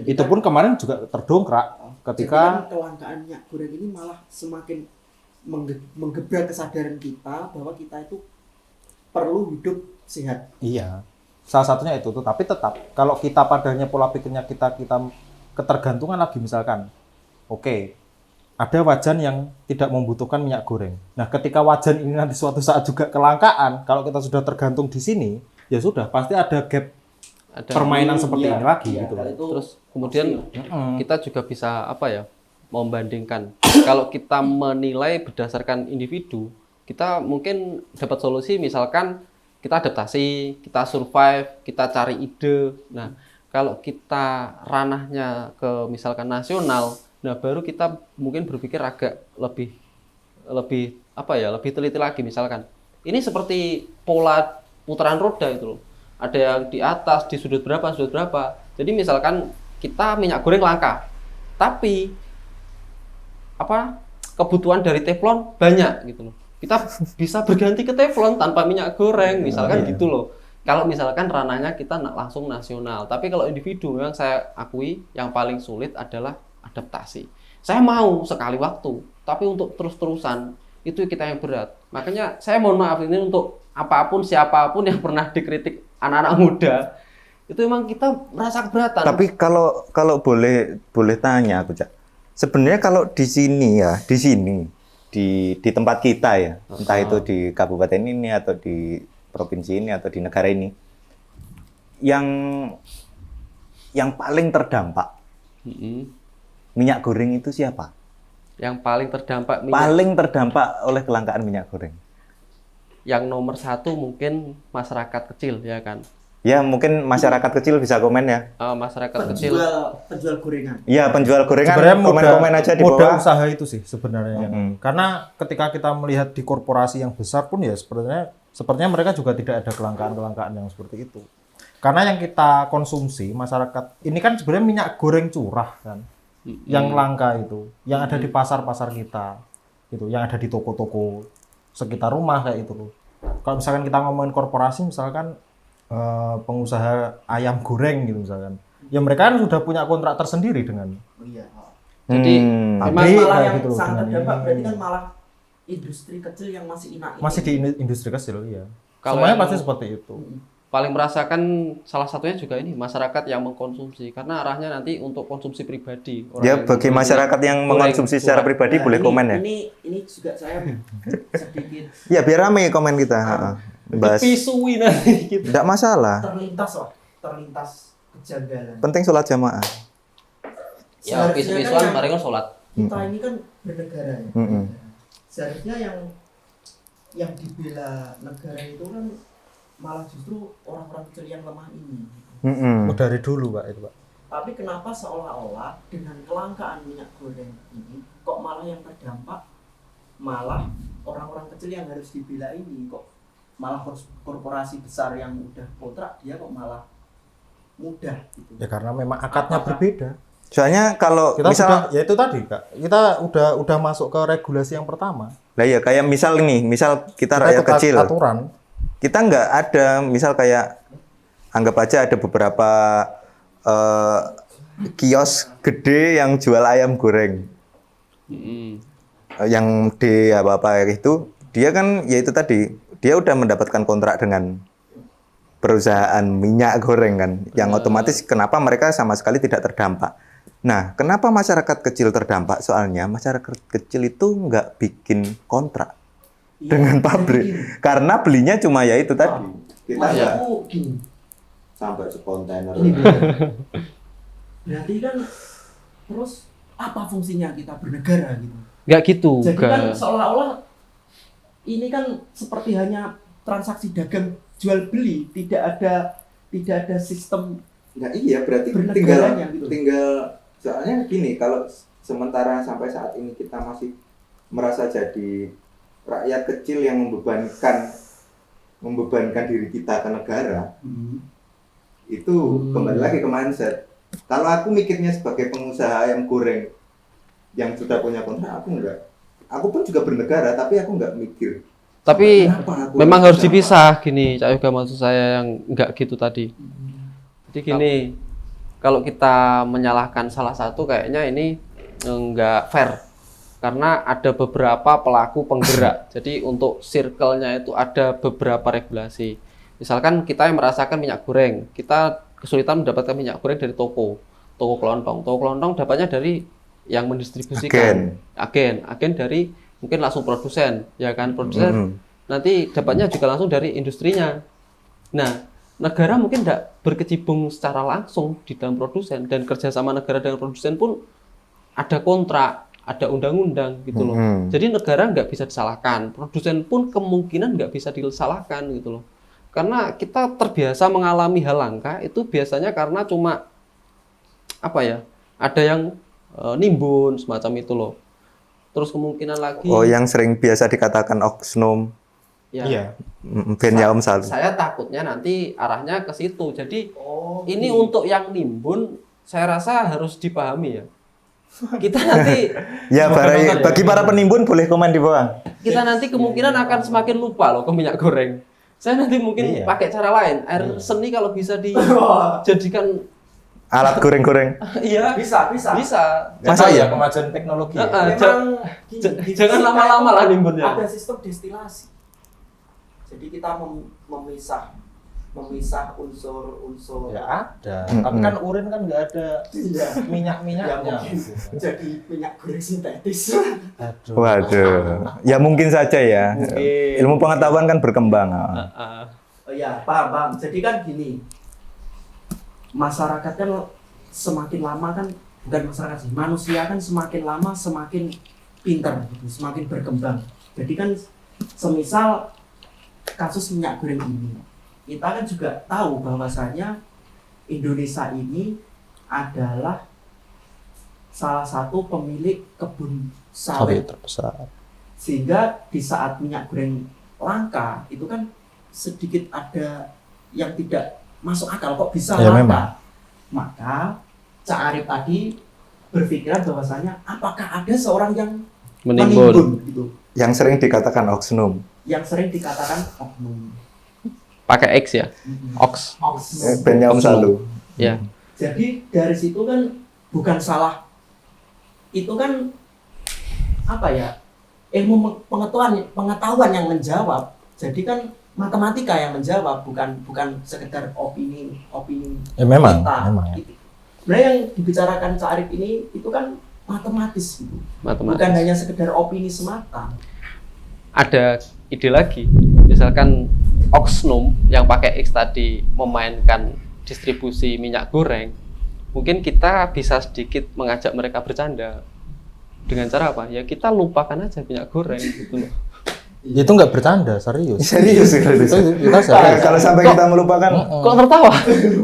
Itu pun kemarin juga terdongkrak ketika kelangkaan minyak goreng ini malah semakin menggebrak kesadaran kita bahwa kita itu perlu hidup sehat. Iya, salah satunya itu tuh. Tapi tetap kalau kita padanya pola pikirnya kita ketergantungan lagi misalkan, oke, ada wajan yang tidak membutuhkan minyak goreng. Nah, ketika wajan ini nanti suatu saat juga kelangkaan, kalau kita sudah tergantung di sini, ya sudah pasti ada gap permainan seperti ini lagi gitu. Terus kemudian kita juga bisa membandingkan. Kalau kita menilai berdasarkan individu, kita mungkin dapat solusi, misalkan kita adaptasi, kita survive, kita cari ide. Nah, kalau kita ranahnya ke misalkan nasional, nah baru kita mungkin berpikir agak lebih teliti lagi. Misalkan ini seperti pola putaran roda itu loh. Ada yang di atas, di sudut berapa. Jadi misalkan kita minyak goreng langka, tapi kebutuhan dari teflon banyak gitu loh. Kita bisa berganti ke teflon tanpa minyak goreng misalkan gitu loh. Kalau misalkan ranahnya kita langsung nasional, tapi kalau individu memang saya akui yang paling sulit adalah adaptasi. Saya mau sekali waktu, tapi untuk terus-terusan itu kita yang berat. Makanya saya mohon maaf ini untuk siapapun yang pernah dikritik anak-anak muda, itu memang kita merasa keberatan. Tapi kalau boleh tanya aku, Cak. Sebenarnya kalau di sini di tempat kita ya, entah itu di kabupaten ini atau di provinsi ini atau di negara ini, yang paling terdampak minyak goreng itu siapa? Yang paling terdampak oleh kelangkaan minyak goreng. Yang nomor 1 mungkin masyarakat kecil ya kan. Ya mungkin masyarakat kecil bisa komen ya. Masyarakat kecil. Penjual gorengan. Iya, penjual gorengan. Sebenarnya komen aja di bawah. Modal usaha itu sih sebenarnya. Karena ketika kita melihat di korporasi yang besar pun ya sebenarnya Sepertinya mereka juga tidak ada kelangkaan-kelangkaan yang seperti itu. Karena yang kita konsumsi masyarakat ini kan sebenarnya minyak goreng curah kan, yang langka itu, yang ada di pasar-pasar kita, gitu, yang ada di toko-toko sekitar rumah kayak itu. Kalau misalkan kita ngomongin korporasi, misalkan pengusaha ayam goreng gitu misalkan, ya mereka kan sudah punya kontrak tersendiri dengan. Oh iya. Jadi Memang Pabrik, malah kayak yang gitu loh, sangat dengan terdampak ini. berarti kan malah industri kecil yang masih inak. Masih di industri kecil ya. Kalau Semuanya yang- pasti seperti itu. paling merasakan salah satunya juga ini masyarakat yang mengkonsumsi karena arahnya nanti untuk konsumsi pribadi. Orang Ya yang bagi membeli masyarakat yang goreng mengkonsumsi secara curah. pribadi Nah, boleh ini- komen ya. Ini juga saya sedikit Ya biar rame komen kita. Bahas. Dipisui nanti gitu. Tidak masalah. terlintas kejanggalan. Penting sholat jamaah. Ya, Seharusnya pisu-pisuan kan mari kan sholat. kita ini kan bernegara ya. Mm-mm. Seharusnya yang dibela negara itu kan malah justru orang-orang kecil yang lemah ini. Mm-mm. Oh, dari dulu Pak itu Pak. Tapi kenapa seolah-olah dengan kelangkaan minyak goreng ini kok malah yang terdampak malah orang-orang kecil yang harus dibela ini, kok malah korporasi besar yang udah kontrak dia kok malah mudah gitu. Ya karena memang akadnya Apakah- berbeda. Soalnya kalau Kita misal sudah, ya itu tadi Kak. Kita udah masuk ke regulasi yang pertama. lah ya kayak misal nih, misal kita rakyat ikut kecil. aturan. Kita nggak ada misal kayak anggap aja ada beberapa kios gede yang jual ayam goreng. Yang D apa itu dia kan ya itu tadi dia udah mendapatkan kontrak dengan perusahaan minyak goreng kan yang otomatis kenapa mereka sama sekali tidak terdampak. Nah, kenapa masyarakat kecil terdampak? Soalnya masyarakat kecil itu nggak bikin kontrak Iya, dengan jadi pabrik gini, karena belinya cuma ya itu tadi. maksudku gini, Sampai sekontainer. ini bener. Berarti kan terus apa fungsinya kita bernegara gitu? Nggak gitu. Jadi kan Ga. seolah-olah ini kan seperti hanya transaksi dagang jual beli, tidak ada sistem. Nah iya berarti Bernegaranya gitu. tinggal soalnya gini kalau sementara sampai saat ini kita masih merasa jadi rakyat kecil yang membebankan diri kita ke negara itu kembali lagi ke mindset. Kalau aku mikirnya sebagai pengusaha ayam goreng yang sudah punya kontrak aku enggak. Aku pun juga bernegara tapi aku enggak mikir. Tapi Kenapa aku memang harus bisa? dipisah gini, Cak Yoga maksud saya yang nggak gitu tadi. Jadi gini, kalau kita menyalahkan salah satu kayaknya ini nggak fair. Karena ada beberapa pelaku penggerak. Jadi untuk circle-nya itu ada beberapa regulasi. Misalkan kita yang merasakan minyak goreng, kita kesulitan mendapatkan minyak goreng dari toko kelontong. Toko kelontong dapatnya dari yang mendistribusikan. Agen dari mungkin langsung produsen, ya kan produsen. Nanti dapatnya juga langsung dari industrinya. Nah, negara mungkin tidak berkecimpung secara langsung di dalam produsen dan kerjasama negara dengan produsen pun ada kontrak, ada undang-undang gitu loh. Jadi negara nggak bisa disalahkan, produsen pun kemungkinan nggak bisa disalahkan gitu loh. Karena kita terbiasa mengalami hal langka itu biasanya karena cuma apa ya? Ada yang nimbun semacam itu loh. Terus kemungkinan lagi Oh yang sering biasa dikatakan oknum ya, Iya. bandnya Om Salim. saya takutnya nanti arahnya ke situ. Jadi Oh, ini untuk yang nimbun saya rasa harus dipahami ya. Kita nanti Ya bagi para penimbun boleh komen di bawah. kita nanti kemungkinan akan semakin lupa loh ke minyak goreng. Saya nanti mungkin Iya. pakai cara lain. Air seni kalau bisa dijadikan Alat goreng-goreng. iya bisa. Masa ya iya? kemajuan teknologi. Memang gini, di jangan fisika lama-lama itu lah nimbunnya. Ada sistem destilasi. Jadi kita memisah unsur-unsur. Ya ada. Tapi kan urin kan nggak ada Iya. Ya minyak-minyaknya. mungkin jadi minyak goreng sintetis. Aduh. Waduh. Ya mungkin saja ya. Mungkin. Ilmu pengetahuan kan berkembang. Oh ya, paham. Jadi kan gini, masyarakat kan semakin lama kan, bukan masyarakat sih, manusia kan semakin lama semakin pinter, gitu, semakin berkembang. Jadi kan semisal kasus minyak goreng ini, kita kan juga tahu bahwasanya Indonesia ini adalah salah satu pemilik kebun Sawit sawit. terbesar. Sehingga di saat minyak goreng langka itu kan sedikit ada yang tidak masuk akal, kok bisa Ya, langka. memang. Maka Cak Arif tadi berpikiran bahwasanya apakah ada seorang yang Menimbun. gitu, Yang sering dikatakan oknum. yang sering dikatakan oknum. Pakai X ya. Ox. Oknum. Bandnya Om Salu. Ya. Jadi dari situ kan bukan salah, itu kan apa ya, pengetahuan yang menjawab. Jadi kan matematika yang menjawab, bukan sekedar opini Memang, kita. memang ya. Gitu. Sebenarnya yang dibicarakan Cak Arif ini itu kan matematis gitu. Matematis. Bukan hanya sekedar opini semata. Ada ide lagi, misalkan oknum yang pakai X tadi memainkan distribusi minyak goreng, mungkin kita bisa sedikit mengajak mereka bercanda dengan cara apa? Ya kita lupakan aja minyak goreng gitu loh. Itu nggak bercanda, serius. Serius Itu serius. kita serius. Kalau sampai kita melupakan Kok tertawa?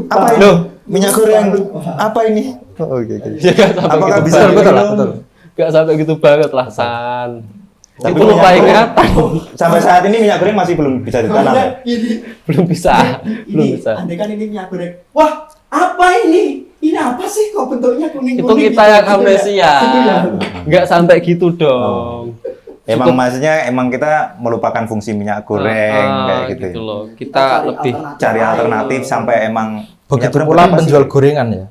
apa ini? Loh, minyak goreng apa ini? Oh, oke oke. Ya nggak sampai Apakah gitu. bisa Betul, betul, diminum? betul. Nggak sampai gitu banget lah, San. Tapi Itu lupa minyak ingatan. Sampai saat ini minyak goreng masih belum bisa ditanam. Ya? Ini Belum bisa. Belum ini bisa. andai kan ini minyak goreng. Wah, apa ini? Ini apa sih kok bentuknya kuning-kuning? Itu kita yang amnesia. Gitu ya. Nggak sampai gitu dong. Emang maksudnya emang kita melupakan fungsi minyak goreng kayak gitu. loh. Kita lebih Cari alternatif sampai emang Begitu minyak goreng pula berapa sih? penjual gorengan ya.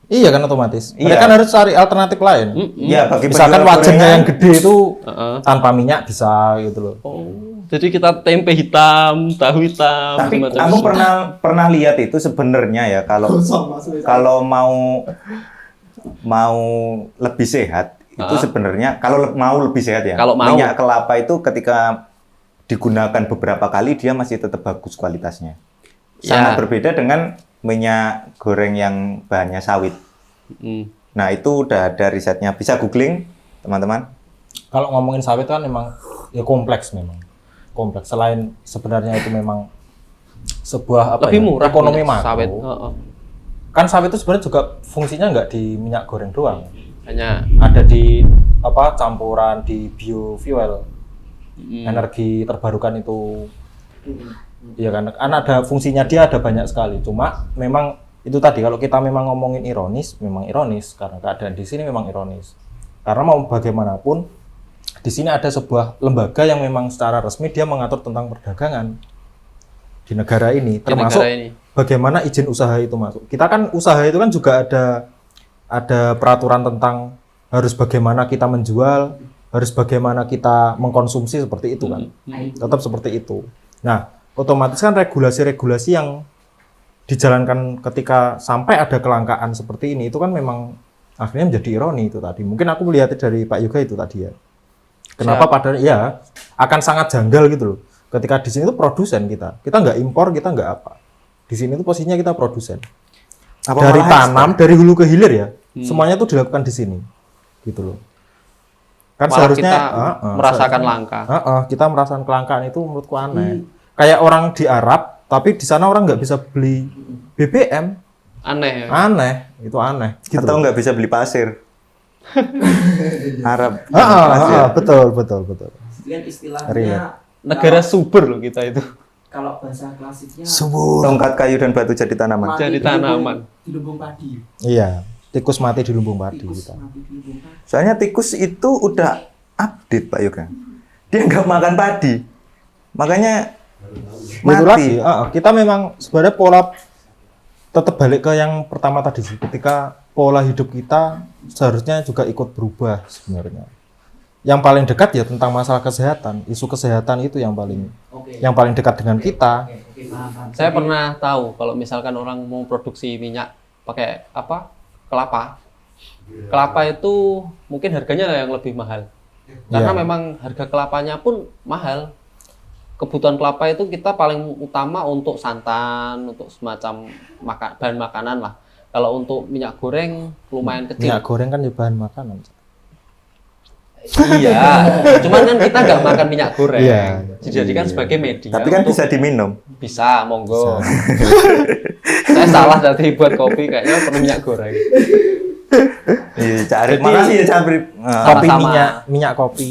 Iya kan otomatis. Iya. Mereka kan harus cari alternatif lain. Iya, bagi Misalkan penjual wajannya gorengan, yang gede itu Heeh. tanpa minyak bisa gitu loh. Oh, jadi kita tempe hitam, tahu hitam, tapi semacam kamu itu. pernah lihat itu sebenarnya ya Kosong, Mas Wes. kalau mau lebih sehat itu sebenarnya kalau mau lebih sehat ya. Kalau mau. Minyak kelapa itu ketika digunakan beberapa kali dia masih tetap bagus kualitasnya. Sangat Ya. berbeda dengan minyak goreng yang bahannya sawit. Mm. Nah, itu udah ada risetnya. Bisa googling, teman-teman. Kalau ngomongin sawit kan memang ya kompleks memang. Kompleks. Selain sebenarnya itu memang sebuah apa Lebih ya, murah ekonomi minyak makro. sawit. Heeh. Kan sawit itu sebenarnya juga fungsinya nggak di minyak goreng doang. Hanya Ada di apa campuran di biofuel, energi terbarukan itu. Iya kan ada fungsinya, dia ada banyak sekali. Cuma memang itu tadi kalau kita memang ngomongin ironis, memang ironis karena keadaan di sini memang ironis. Karena mau bagaimanapun di sini ada sebuah lembaga yang memang secara resmi dia mengatur tentang perdagangan di negara ini, di termasuk negara ini. bagaimana izin usaha itu masuk. Kita kan usaha itu kan juga ada peraturan tentang harus bagaimana kita menjual, harus bagaimana kita mengkonsumsi seperti itu kan. Tetap seperti itu. Nah, otomatis kan regulasi-regulasi yang dijalankan ketika sampai ada kelangkaan seperti ini itu kan memang akhirnya menjadi ironi itu tadi. Mungkin aku melihatnya dari Pak Yoga itu tadi ya. Kenapa padahal ya akan sangat janggal gitu loh. Ketika di sini itu produsen kita nggak impor, kita nggak apa. Di sini itu posisinya kita produsen. Apa Dari malah tanam, dari hulu ke hilir ya, semuanya itu dilakukan di sini, gitu loh. Kan Malah seharusnya kita merasakan langka. kita merasakan kelangkaan itu menurutku aneh. Kayak orang di Arab, tapi di sana orang nggak bisa beli BBM, Aneh ya. aneh, itu aneh. Gitu atau loh. nggak bisa beli pasir. Arab. Betul. Itu kan istilahnya Relate. Negara subur loh kita itu. kalau bahasa klasiknya Tongkat kayu dan batu jadi tanaman. mati Jadi di tanaman. lumbung- di lumbung padi. Iya, tikus mati di lumbung padi Tikus kita. mati di lumbung padi. Soalnya tikus itu udah update Pak Yoga. Dia nggak makan padi. Makanya Itu mati. lagi, kita memang sebenarnya pola tetap balik ke yang pertama tadi sih. Ketika pola hidup kita seharusnya juga ikut berubah sebenarnya. Yang paling dekat ya tentang masalah kesehatan, isu kesehatan itu yang paling Oke. dekat dengan kita. Oke, paham. Saya pernah tahu kalau misalkan orang mau produksi minyak pakai apa? Kelapa. Kelapa itu mungkin harganya yang lebih mahal. Karena Iya. memang harga kelapanya pun mahal. Kebutuhan kelapa itu kita paling utama untuk santan, untuk semacam bahan makanan lah. Kalau untuk minyak goreng lumayan kecil. Minyak goreng kan ya bahan makanan. Iya, cuman kan kita nggak makan minyak goreng. Iya. Dijadikan sebagai media. Tapi kan untuk- bisa diminum. Bisa, monggo. Saya salah tadi buat kopi kayaknya perlu minyak goreng. Iya, Cak Arif. Jadi- Makasih ya Cak Arif. Kopi Sama-sama. minyak kopi.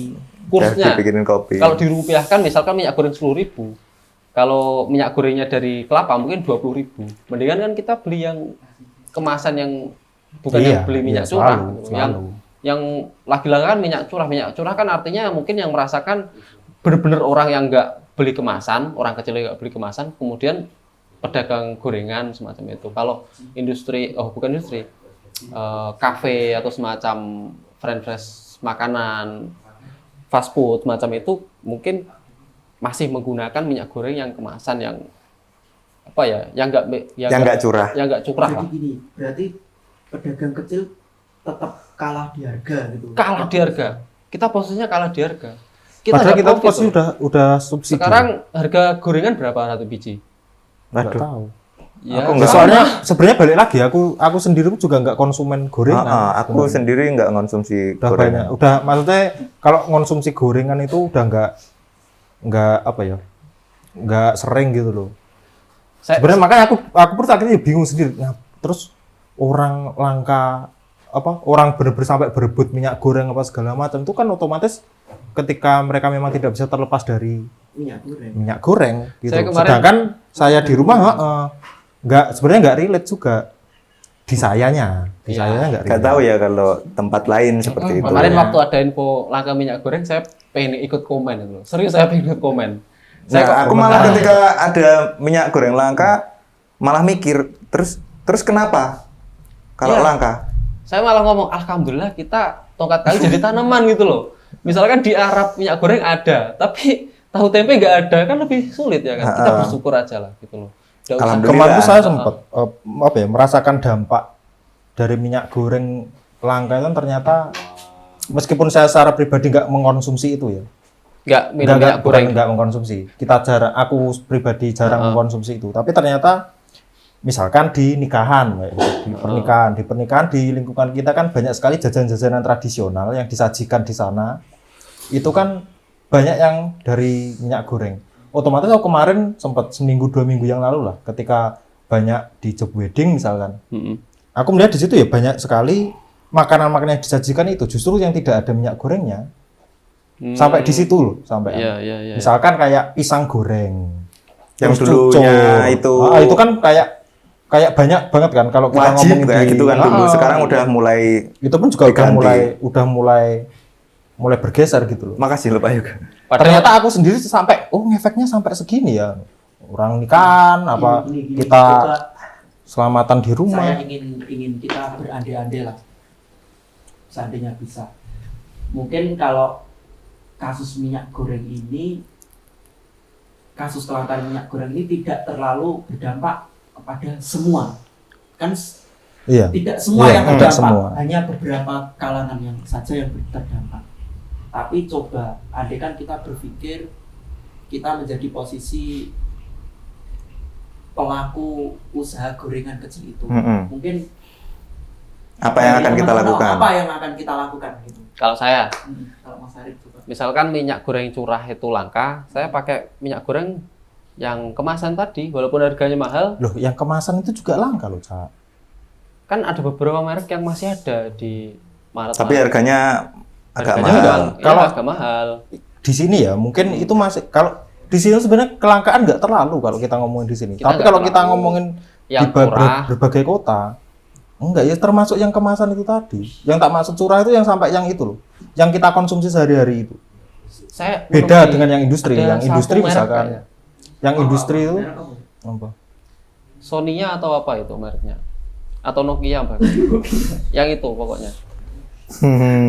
Udah Kursnya dibikinin kopi. kalau dirupiahkan misalkan minyak goreng 10.000, Kalau minyak gorengnya dari kelapa mungkin 20.000. Mendingan kan kita beli yang kemasan yang bukan Iya, yang beli minyak iya, curah. selalu, Gitu. selalu. Yang lagi-lagi kan minyak curah. Minyak curah kan artinya mungkin yang merasakan benar-benar orang yang nggak beli kemasan, orang kecil yang nggak beli kemasan, kemudian pedagang gorengan semacam itu. Kalau industri, bukan industri, kafe atau semacam fresh makanan, fast food semacam itu mungkin masih menggunakan minyak goreng yang kemasan yang apa ya, yang nggak curah. yang nggak curah Jadi lah. gini, berarti pedagang kecil tetap kalah di harga gitu. Kalah di harga. Kita posisinya kalah di harga. Padahal nggak kita profit pasti loh. udah subsidi. Sekarang harga gorengan berapa satu biji? nggak Waduh. tahu. Ya, Aku Ya, nggak- soalnya sebenarnya balik lagi aku sendiri juga nggak konsumen gorengan. Aku sebenarnya. sendiri nggak konsumsi Udah banyak. gorengan. Udah maksudnya kalau konsumsi gorengan itu udah nggak apa ya? Nggak sering gitu loh. Sebenarnya makanya aku pun akhirnya bingung sendiri. Nah, terus orang langka orang bener-bener sampai berebut minyak goreng apa segala macam itu kan otomatis ketika mereka memang tidak bisa terlepas dari minyak goreng gitu. Saya kemarin- Sedangkan saya di rumah sebenarnya nggak relate juga di sayanya nggak Nggak relate. tahu ya kalau tempat lain seperti itu. Kemarin ya. waktu ada info langka minyak goreng, saya pengen ikut komen itu. Serius saya pengen ikut komen. Nah, aku malah ketika ada minyak goreng langka malah mikir terus kenapa kalau Iya. langka? Saya malah ngomong, alhamdulillah kita tongkat kayu jadi tanaman gitu loh. Misalkan di Arab minyak goreng ada, tapi tahu tempe nggak ada, kan lebih sulit ya kan. Kita bersyukur aja lah gitu loh. Nggak usah- Alhamdulillah. Kemarin tuh saya sempat merasakan dampak dari minyak goreng langka itu ternyata meskipun saya secara pribadi nggak mengkonsumsi itu ya. nggak minum minyak Bukan goreng. nggak mengkonsumsi. Aku pribadi jarang mengkonsumsi itu. Tapi ternyata misalkan di nikahan, kayak gitu, di pernikahan di lingkungan kita kan banyak sekali jajanan-jajanan tradisional yang disajikan di sana. Itu kan banyak yang dari minyak goreng. Otomatis aku kemarin sempat seminggu 2 minggu yang lalu lah, ketika banyak di job wedding misalkan. Aku melihat di situ ya banyak sekali makanan-makanan yang disajikan itu justru yang tidak ada minyak gorengnya. Sampai di situ loh, sampai. Iya. Misalkan kayak pisang goreng. Yang terus dulunya cucur. itu itu kan kayak banyak banget kan kalau kita wajib ngomongin kayak gitu kan dulu. Sekarang udah mulai. itu pun juga diganti. udah mulai bergeser gitu loh. Makasih loh Pak Yoga. Ternyata aku sendiri sampai ngefeknya sampai segini ya. Orang nikahan apa Gini, kita coba selamatan di rumah. saya ingin kita berandai-andai lah, seandainya bisa. Mungkin kalau kasus minyak goreng ini, kasus kelangkaan minyak goreng ini tidak terlalu berdampak kepada semua, kan Iya. tidak semua Iya, yang tidak terdampak, semua. hanya beberapa kalangan yang saja yang terdampak. Tapi coba andai kan kita berpikir kita menjadi posisi pelaku usaha gorengan kecil itu, mungkin Apa yang akan kita lakukan? Apa yang akan kita lakukan gitu. Kalau saya, Kalau Mas Arif coba. misalkan minyak goreng curah itu langka, saya pakai minyak goreng yang kemasan tadi, walaupun harganya mahal, Loh, yang kemasan itu juga langka loh, Cak. kan ada beberapa merek yang masih ada di Maret. Tapi harganya agak Harganya mahal. Kalau- agak mahal. Di sini ya mungkin itu masih kalau di sini sebenarnya kelangkaan nggak terlalu kalau kita ngomongin di sini. Kita Tapi nggak kalau kita terlalu. ngomongin Yang di curah. berbagai kota, enggak ya termasuk yang kemasan itu tadi. Yang tak maksud curah itu yang sampai yang itu loh. Yang kita konsumsi sehari-hari itu. Saya Beda menemui dengan yang industri. ada Yang industri satu merek misalkan. kayaknya. Yang industri itu Merek apa? apa? Sony-nya atau apa itu mereknya? Atau Nokia apa? Yang itu pokoknya.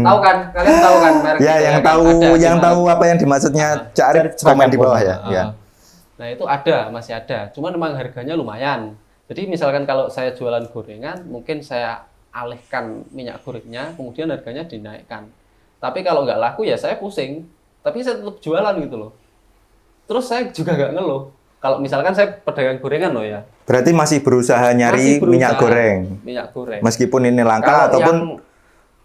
Tahu kan? Kalian tahu kan merek Ya, itu yang kan? tahu Ada di yang Maret. tahu apa yang dimaksudnya Cak Arif komen di bawah ya. Ah, Ya. Nah itu ada, masih ada. Cuman memang harganya lumayan. Jadi misalkan kalau saya jualan gorengan, mungkin saya alihkan minyak gorengnya, kemudian harganya dinaikkan. Tapi kalau nggak laku ya saya pusing. Tapi saya tetap jualan gitu loh. Terus saya juga nggak ngeluh. Kalau misalkan saya pedagang gorengan loh ya. Berarti masih berusaha nyari Masih berusaha minyak goreng. Minyak goreng. Meskipun ini langka Kalau ataupun yang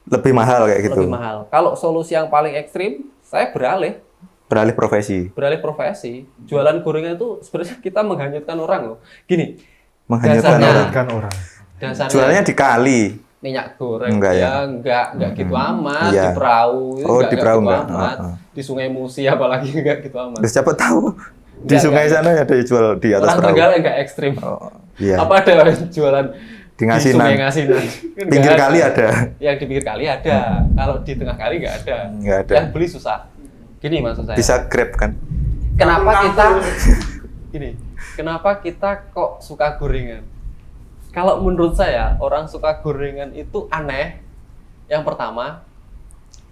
lebih mahal kayak gitu. lebih mahal. Kalau solusi yang paling ekstrim, saya beralih Beralih profesi. profesi. Jualan gorengan itu sebenarnya kita menghanyutkan orang loh. Gini, Menghanyutkan Dasarnya- orang. Kan orang. dasarnya Jualnya dikali. minyak goreng Enggak ya? enggak gitu amat. Iya. Di perahu itu Oh, di perahu gitu enggak. amat. Di Sungai Musi apalagi enggak gitu amat. Terus siapa tahu Di sungai sana ada jual di atas Orang perahu. Trenggalek nggak ekstrim. Oh, iya. Apa ada jualan Di Ngasinan. sungai Ngasinan? Kan Pinggir nggak kali ada. Yang di pinggir kali ada. Kalau di tengah kali nggak ada. Nggak ada. Yang beli susah. Gini maksud saya. Bisa Grab kan? Kenapa kita gini? Kenapa kita kok suka gorengan? Kalau menurut saya orang suka gorengan itu aneh. Yang pertama,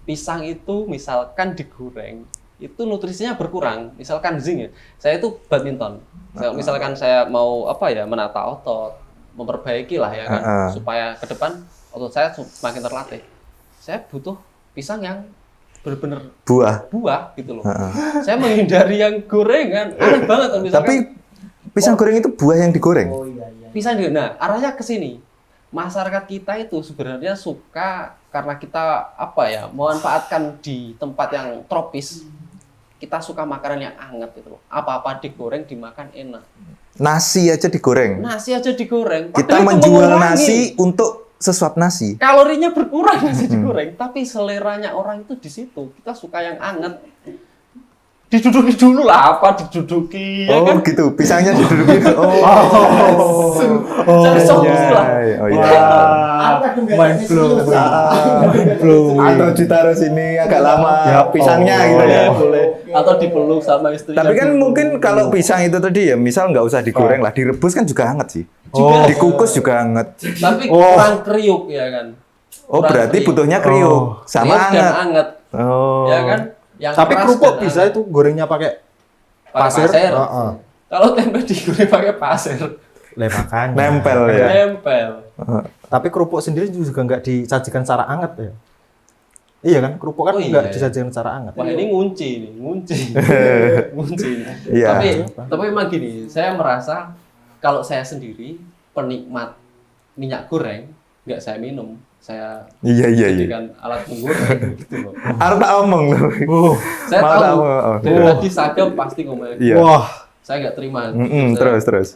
pisang itu misalkan digoreng itu nutrisinya berkurang. Misalkan zinc ya. Saya itu badminton. Misalkan saya mau apa ya menata otot, memperbaiki lah ya kan, supaya ke depan otot saya semakin terlatih. Saya butuh pisang yang benar-benar buah gitu loh. Saya menghindari yang gorengan. Aneh banget kalau misalkan. Tapi pisang goreng itu buah yang digoreng. Oh iya iya. Pisang digoreng. Nah, arahnya ke sini. Masyarakat kita itu sebenarnya suka karena kita apa ya, memanfaatkan di tempat yang tropis. Kita suka makanan yang hangat gitu loh. Apa-apa digoreng dimakan enak. Nasi aja digoreng. Nasi aja digoreng. Kita Padahal itu menjual mengurangi. nasi untuk sesuap nasi. Kalorinya berkurang nasi digoreng, tapi seleranya orang itu di situ. Kita suka yang hangat. Diduduki dulu lah, apa diduduki ya Oh kan? gitu, pisangnya didudukin. Cari solusi lah. Oh iya. Aku kadang nggak Mind ada blown. serius, ah. Mind blown. Atau ditaruh sini agak lama Ya, pisangnya oh. gitu ya. Boleh. Atau dipeluk sama istrinya. Tapi kan dulu. mungkin kalau pisang itu tadi ya, misal nggak usah digoreng lah, direbus kan juga hangat sih. Oh. Dikukus juga hangat. Tapi Oh. kurang kriuk ya kan. Oh Kurang berarti kriuk. butuhnya kriuk sama Kriuk dan hangat. hangat. Oh. Ya kan? Yang Tapi keras kerupuk dan bisa hangat. itu gorengnya pakai Pakai pasir. pasir. Heeh. Kalau tempe digoreng pakai pasir, Lah makanya. Nempel ya. nempel. Tapi kerupuk sendiri juga nggak disajikan secara hangat ya. Iya kan, kerupuk kan Oh nggak iya. disajikan secara hangat. Wah ini ngunci. Ngunci. Iya. Tapi memang gini, saya merasa kalau saya sendiri penikmat minyak goreng, nggak saya minum, saya Iya. jadikan alat menggoreng gitu loh. Harus tak omong loh. Saya Mau tahu tak omong. Oh, dari iya. tadi Sagam pasti ngomong. Iya. Wah, Saya nggak terima. Mm-mm, Saya- terus.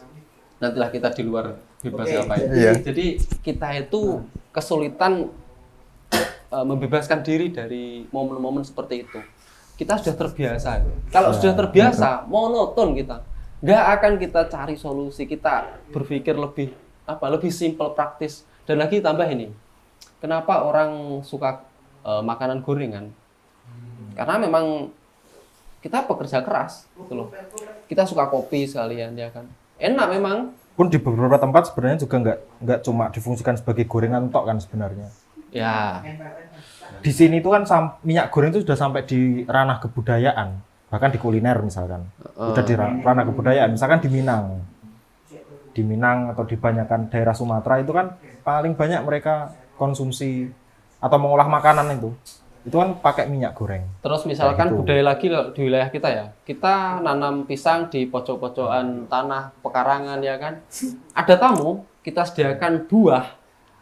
Nantilah kita di luar bebas ngapain. Iya. Jadi kita itu kesulitan membebaskan diri dari momen-momen seperti itu. Kita sudah terbiasa. Kalau sudah terbiasa, monoton kita. Nggak akan kita cari solusi. Kita berpikir lebih simple, praktis. Dan lagi tambah ini. Kenapa orang suka makanan gorengan? Karena memang kita pekerja keras, gitu loh. Kita suka kopi sekalian, ya kan. Enak memang. pun di beberapa tempat sebenarnya juga nggak cuma difungsikan sebagai gorengan tok kan sebenarnya. Ya, Di sini itu kan minyak goreng itu sudah sampai di ranah kebudayaan, bahkan di kuliner misalkan. Udah di ranah kebudayaan, misalkan di Minang atau di banyakan daerah Sumatera itu kan paling banyak mereka konsumsi atau mengolah makanan itu kan pakai minyak goreng. terus misalkan Kayak gitu. budaya lagi di wilayah kita ya, kita nanam pisang di pojok-pojokan tanah pekarangan ya kan. Ada tamu, kita sediakan buah,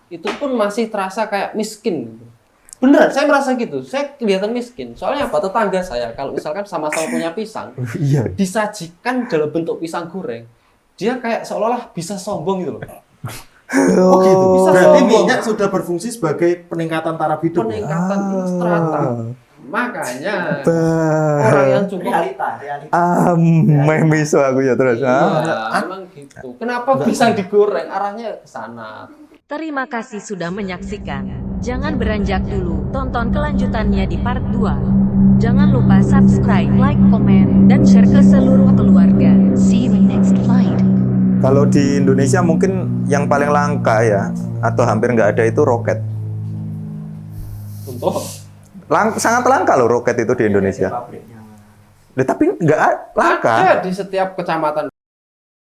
itu pun masih terasa kayak miskin. Beneran, saya merasa gitu. Saya kelihatan miskin. Soalnya apa? Tetangga saya, kalau misalkan sama-sama punya pisang, Iya. disajikan dalam bentuk pisang goreng, dia kayak seolah-olah bisa sombong gitu loh. Oh gitu. Bisa Berarti sombong. minyak sudah berfungsi sebagai peningkatan taraf hidup. Ya? Peningkatan strata. Makanya Bah. orang yang cukup Realita. Miso aku ya terus. iya, memang gitu. Kenapa pisang digoreng? Arahnya ke sana. Terima kasih sudah menyaksikan. Jangan beranjak dulu, tonton kelanjutannya di part 2. Jangan lupa subscribe, like, komen, dan share ke seluruh keluarga. See you in next flight. Kalau di Indonesia mungkin yang paling langka ya, atau hampir nggak ada itu roket. Untuk Sangat langka loh roket itu di Indonesia. Pabriknya. Tapi nggak langka. ada di setiap kecamatan